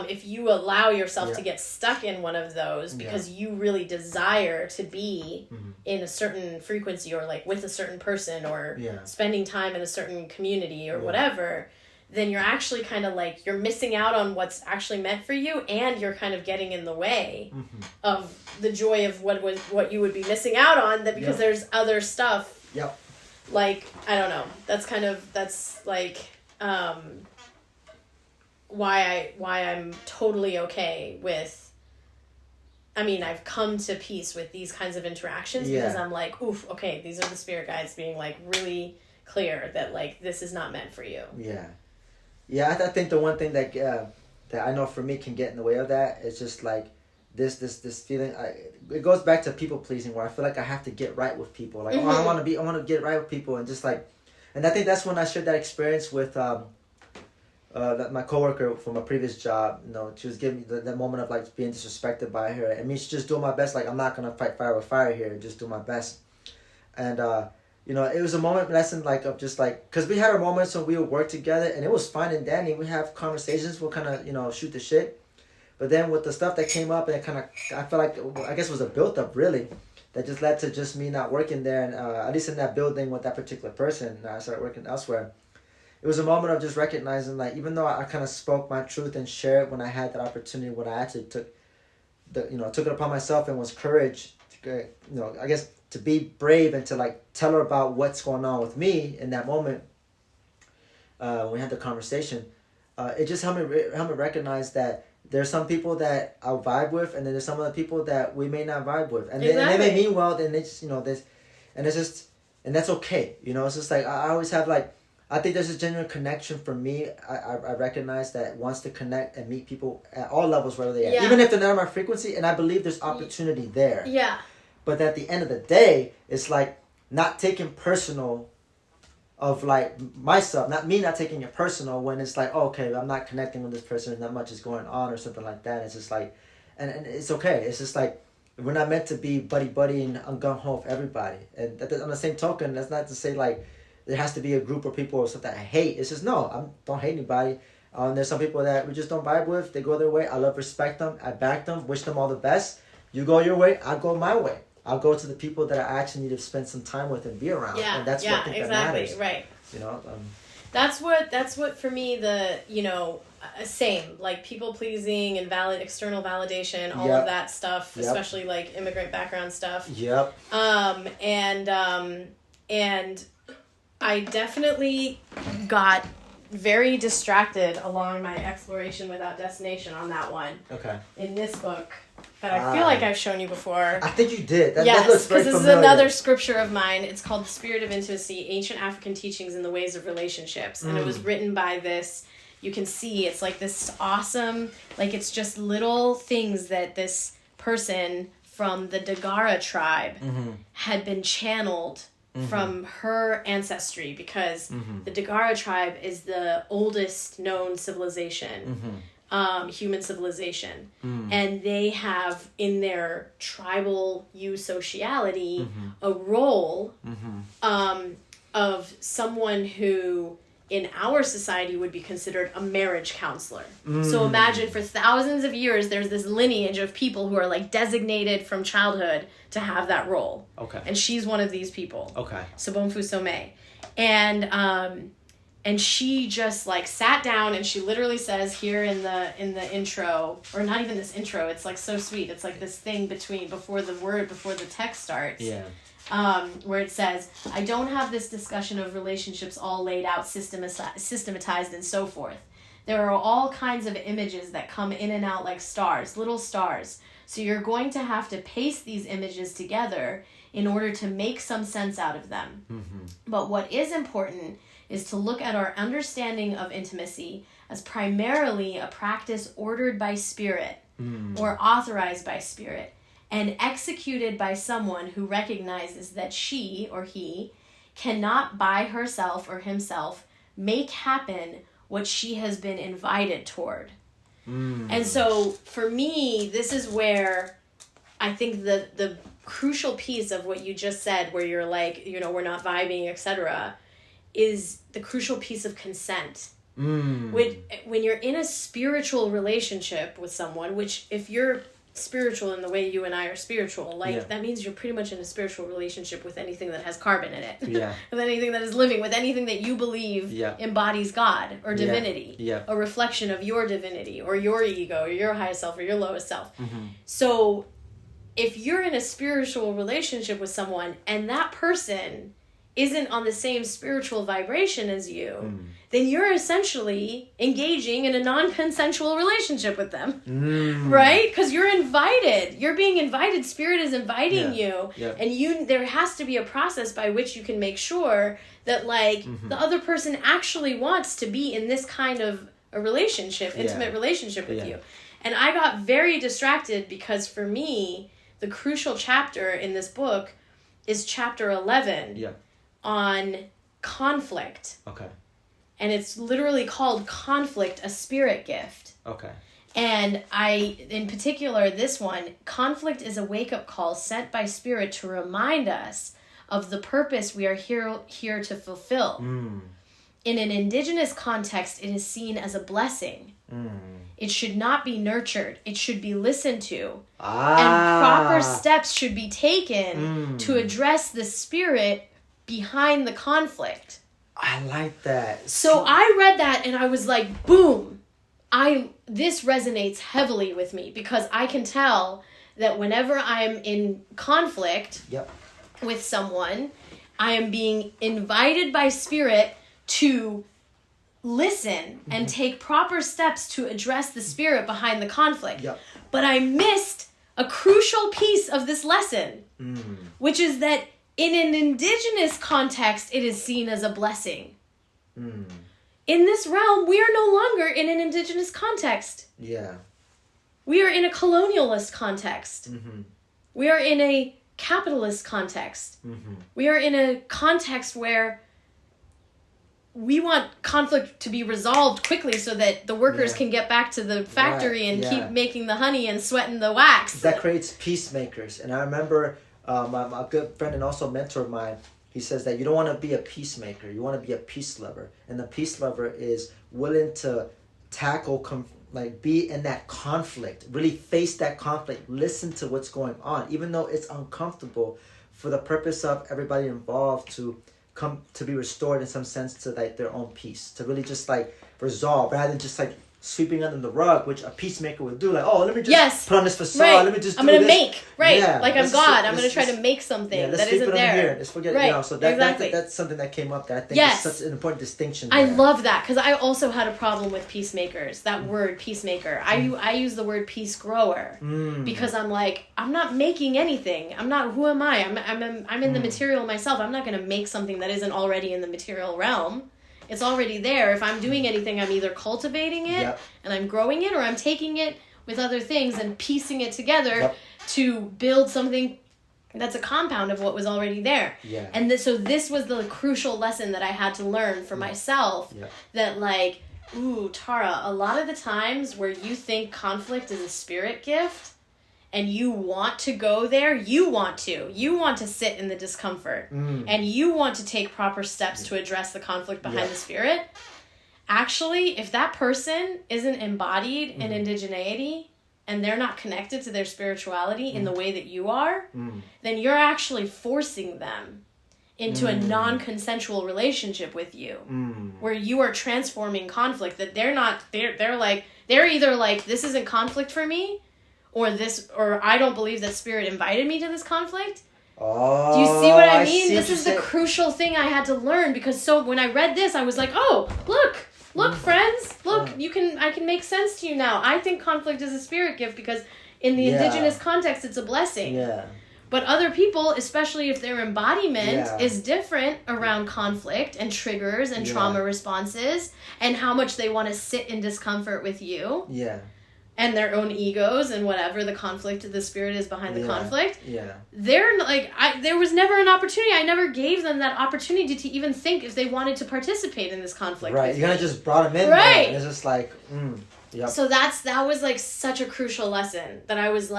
if you allow yourself to get stuck in one of those because you really desire to be in a certain frequency or like with a certain person or spending time in a certain community or whatever, then you're actually kind of like, you're missing out on what's actually meant for you, and you're kind of getting in the way of the joy of what you would be missing out on, that because there's other stuff. Like, I don't know. That's like why I'm totally okay with, I mean, I've come to peace with these kinds of interactions because I'm like, oof, okay, these are the spirit guides being like really clear that like this is not meant for you. I think the one thing that I know for me can get in the way of that is just like this feeling. It goes back to people pleasing, where I feel like I have to get right with people. Like, I want to get right with people, and just like, and I think that's when I shared that experience with my coworker from a previous job. You know, she was giving me that moment of like being disrespected by her. I mean, she's just doing my best. Like, I'm not gonna fight fire with fire here. Just do my best, and you know, it was a moment lesson like of just like, because we had our moments when we would work together and it was fine and dandy. We have conversations, we'll kind of, you know, shoot the shit. But then with the stuff that came up, and it kind of, I feel like, I guess it was a built up really, that just led to just me not working there. And at least in that building with that particular person, I started working elsewhere. It was a moment of just recognizing, like, even though I kind of spoke my truth and shared when I had that opportunity, when I actually took it upon myself and was courage to, you know, I guess, to be brave and to like tell her about what's going on with me in that moment. When we had the conversation, it just helped me recognize that there's some people that I'll vibe with, and then there's some other people that we may not vibe with, and they may mean well. Then they just, you know, this, and it's just, and that's okay. You know, it's just like I always have like, I think there's a genuine connection for me. I recognize that wants to connect and meet people at all levels, whether they are, even if they're not on my frequency, and I believe there's opportunity there. But at the end of the day, it's like not taking personal of like myself, not me not taking it personal when it's like, oh, okay, I'm not connecting with this person and not much is going on or something like that. It's just like, and it's okay. It's just like, we're not meant to be buddy and gung-ho with everybody. And on the same token, that's not to say like there has to be a group of people or something I hate. It's just, no, I don't hate anybody. There's some people that we just don't vibe with. They go their way. I respect them. I back them. Wish them all the best. You go your way. I go my way. I'll go to the people that I actually need to spend some time with and be around. And that's what I think that matters. Right. You know? That's what for me, the, you know, same, like people pleasing and external validation, all of that stuff, especially like immigrant background stuff. And I definitely got very distracted along my exploration without destination on that one. In this book. That I feel like I've shown you before. I think you did. That looks very familiar. Because this is another scripture of mine. It's called The Spirit of Intimacy, Ancient African Teachings and the Ways of Relationships. And it was written by this, you can see, it's like this awesome, like it's just little things that this person from the Dagara tribe had been channeled from her ancestry, because the Dagara tribe is the oldest known civilization. Human civilization, and they have in their tribal eusociality a role of someone who in our society would be considered a marriage counselor. So imagine for thousands of years there's this lineage of people who are like designated from childhood to have that role. And she's one of these people. Sobonfu Somé. And she just like sat down and she literally says here in the intro, or not even this intro, it's like so sweet. It's like this thing before the text starts. Where it says, I don't have this discussion of relationships all laid out, systematized and so forth. There are all kinds of images that come in and out like stars, little stars. So you're going to have to paste these images together in order to make some sense out of them. But what is important is to look at our understanding of intimacy as primarily a practice ordered by spirit or authorized by spirit and executed by someone who recognizes that she or he cannot by herself or himself make happen what she has been invited toward. And so for me, this is where I think the crucial piece of what you just said, where you're like, you know, we're not vibing, etc., is the crucial piece of consent. When you're in a spiritual relationship with someone, which if you're spiritual in the way you and I are spiritual, like that means you're pretty much in a spiritual relationship with anything that has carbon in it. With anything that is living, with anything that you believe embodies God or divinity, a reflection of your divinity or your ego or your highest self or your lowest self. So if you're in a spiritual relationship with someone and that person isn't on the same spiritual vibration as you, then you're essentially engaging in a non-consensual relationship with them, right? Because you're invited. You're being invited. Spirit is inviting you, and there has to be a process by which you can make sure that, like, the other person actually wants to be in this kind of a relationship, intimate relationship with you. And I got very distracted because for me, the crucial chapter in this book is chapter 11 on conflict. Okay. And it's literally called Conflict, a Spirit Gift. Okay. And in particular, this one, conflict is a wake-up call sent by Spirit to remind us of the purpose we are here to fulfill. In an indigenous context, it is seen as a blessing. It should not be nurtured. It should be listened to. And proper steps should be taken to address the spirit behind the conflict. I like that. So I read that and I was like, boom. This resonates heavily with me because I can tell that whenever I'm in conflict with someone, I am being invited by spirit to listen and take proper steps to address the spirit behind the conflict. But I missed a crucial piece of this lesson, which is that in an indigenous context, it is seen as a blessing. In this realm, we are no longer in an indigenous context. We are in a colonialist context. We are in a capitalist context. We are in a context where we want conflict to be resolved quickly so that the workers can get back to the factory and keep making the honey and sweating the wax. That creates peacemakers. And I remember a good friend and also mentor of mine, he says that you don't want to be a peacemaker. You want to be a peace lover. And the peace lover is willing to tackle, be in that conflict, really face that conflict, listen to what's going on, even though it's uncomfortable, for the purpose of everybody involved to come to be restored in some sense to their own peace, to really just resolve rather than just sweeping under the rug, which a peacemaker would do. Let me just put on this facade. Let me just. I'm gonna make I'm God. I'm gonna try to make something that isn't there. Let's forget it. So that's something that came up that I think is such an important distinction. I love that because I also had a problem with peacemakers. That word peacemaker. I use the word peace grower because I'm not making anything. I'm not. Who am I? I'm in the material myself. I'm not gonna make something that isn't already in the material realm. It's already there. If I'm doing anything, I'm either cultivating it and I'm growing it, or I'm taking it with other things and piecing it together to build something that's a compound of what was already there. And so this was the crucial lesson that I had to learn for myself, that Tara, a lot of the times where you think conflict is a spirit gift, and you want to go there, you want to sit in the discomfort, and you want to take proper steps to address the conflict behind the spirit. Actually, if that person isn't embodied in indigeneity and they're not connected to their spirituality in the way that you are, then you're actually forcing them into a non-consensual relationship with you, where you are transforming conflict that they're either this isn't conflict for me, or I don't believe that spirit invited me to this conflict. Oh, do you see what I mean? This is the crucial thing I had to learn, because when I read this, I was like, oh, look, friends, look, I can make sense to you now. I think conflict is a spirit gift because in the indigenous context, it's a blessing. But other people, especially if their embodiment is different around conflict and triggers and trauma responses and how much they want to sit in discomfort with you. And their own egos and whatever the conflict, the spirit is behind the conflict. They're there was never an opportunity. I never gave them that opportunity to even think if they wanted to participate in this conflict. Right. You kind of just brought them in. Right. And it's just So that was such a crucial lesson that I was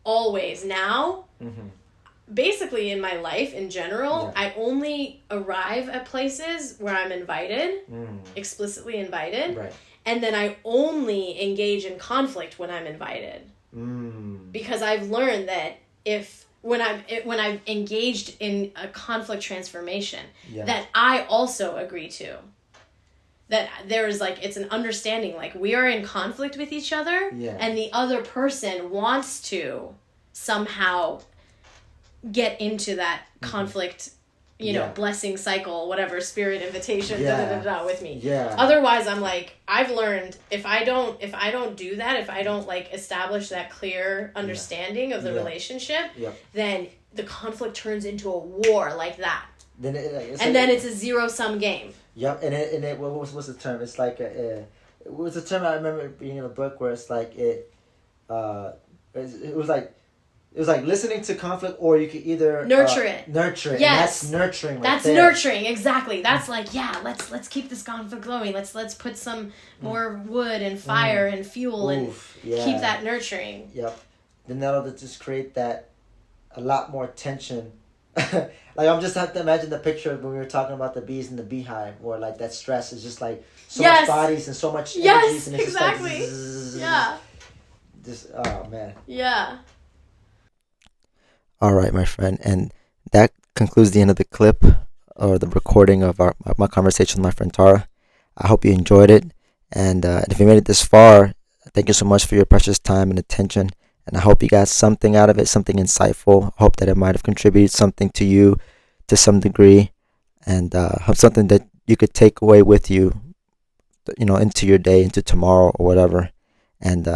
always now. basically in my life in general, Yeah. I only arrive at places where I'm invited, explicitly invited, Right. and then I only engage in conflict when I'm invited. Because I've learned that when I've engaged in a conflict transformation, that I also agree to. That there is like, it's an understanding, like we are in conflict with each other, and the other person wants to somehow get into that conflict, blessing cycle, whatever, spirit invitation, with me. Otherwise, I'm like, I've learned if I don't do that, if I don't like establish that clear understanding of the relationship, then the conflict turns into a war like that. Then it's a zero-sum game. Yep, and it what's the term? It's like it was a term I remember being in a book where it's like it was like listening to conflict, or you could either nurture it. Nurture it. Yes, and that's nurturing. That's nurturing, exactly. That's like, let's keep this conflict going. Let's put some more wood and fire and fuel and keep that nurturing. Yep. Then that'll just create that a lot more tension. Like I'm just have to imagine the picture of when we were talking about the bees in the beehive, where like that stress is just like so much bodies and so much energies, and it's exactly. Just like just oh man. Yeah. All right, my friend, and that concludes the end of the clip or the recording of my conversation with my friend Tara. I hope you enjoyed it, and if you made it this far, thank you so much for your precious time and attention. And I hope you got something out of it, something insightful. I hope that it might have contributed something to you to some degree, and hope something that you could take away with you, into your day, into tomorrow or whatever. And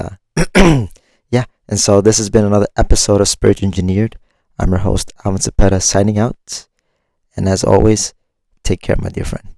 yeah, and so this has been another episode of Spirit Engineered. I'm your host, Alvin Cepeda, signing out. And as always, take care, my dear friend.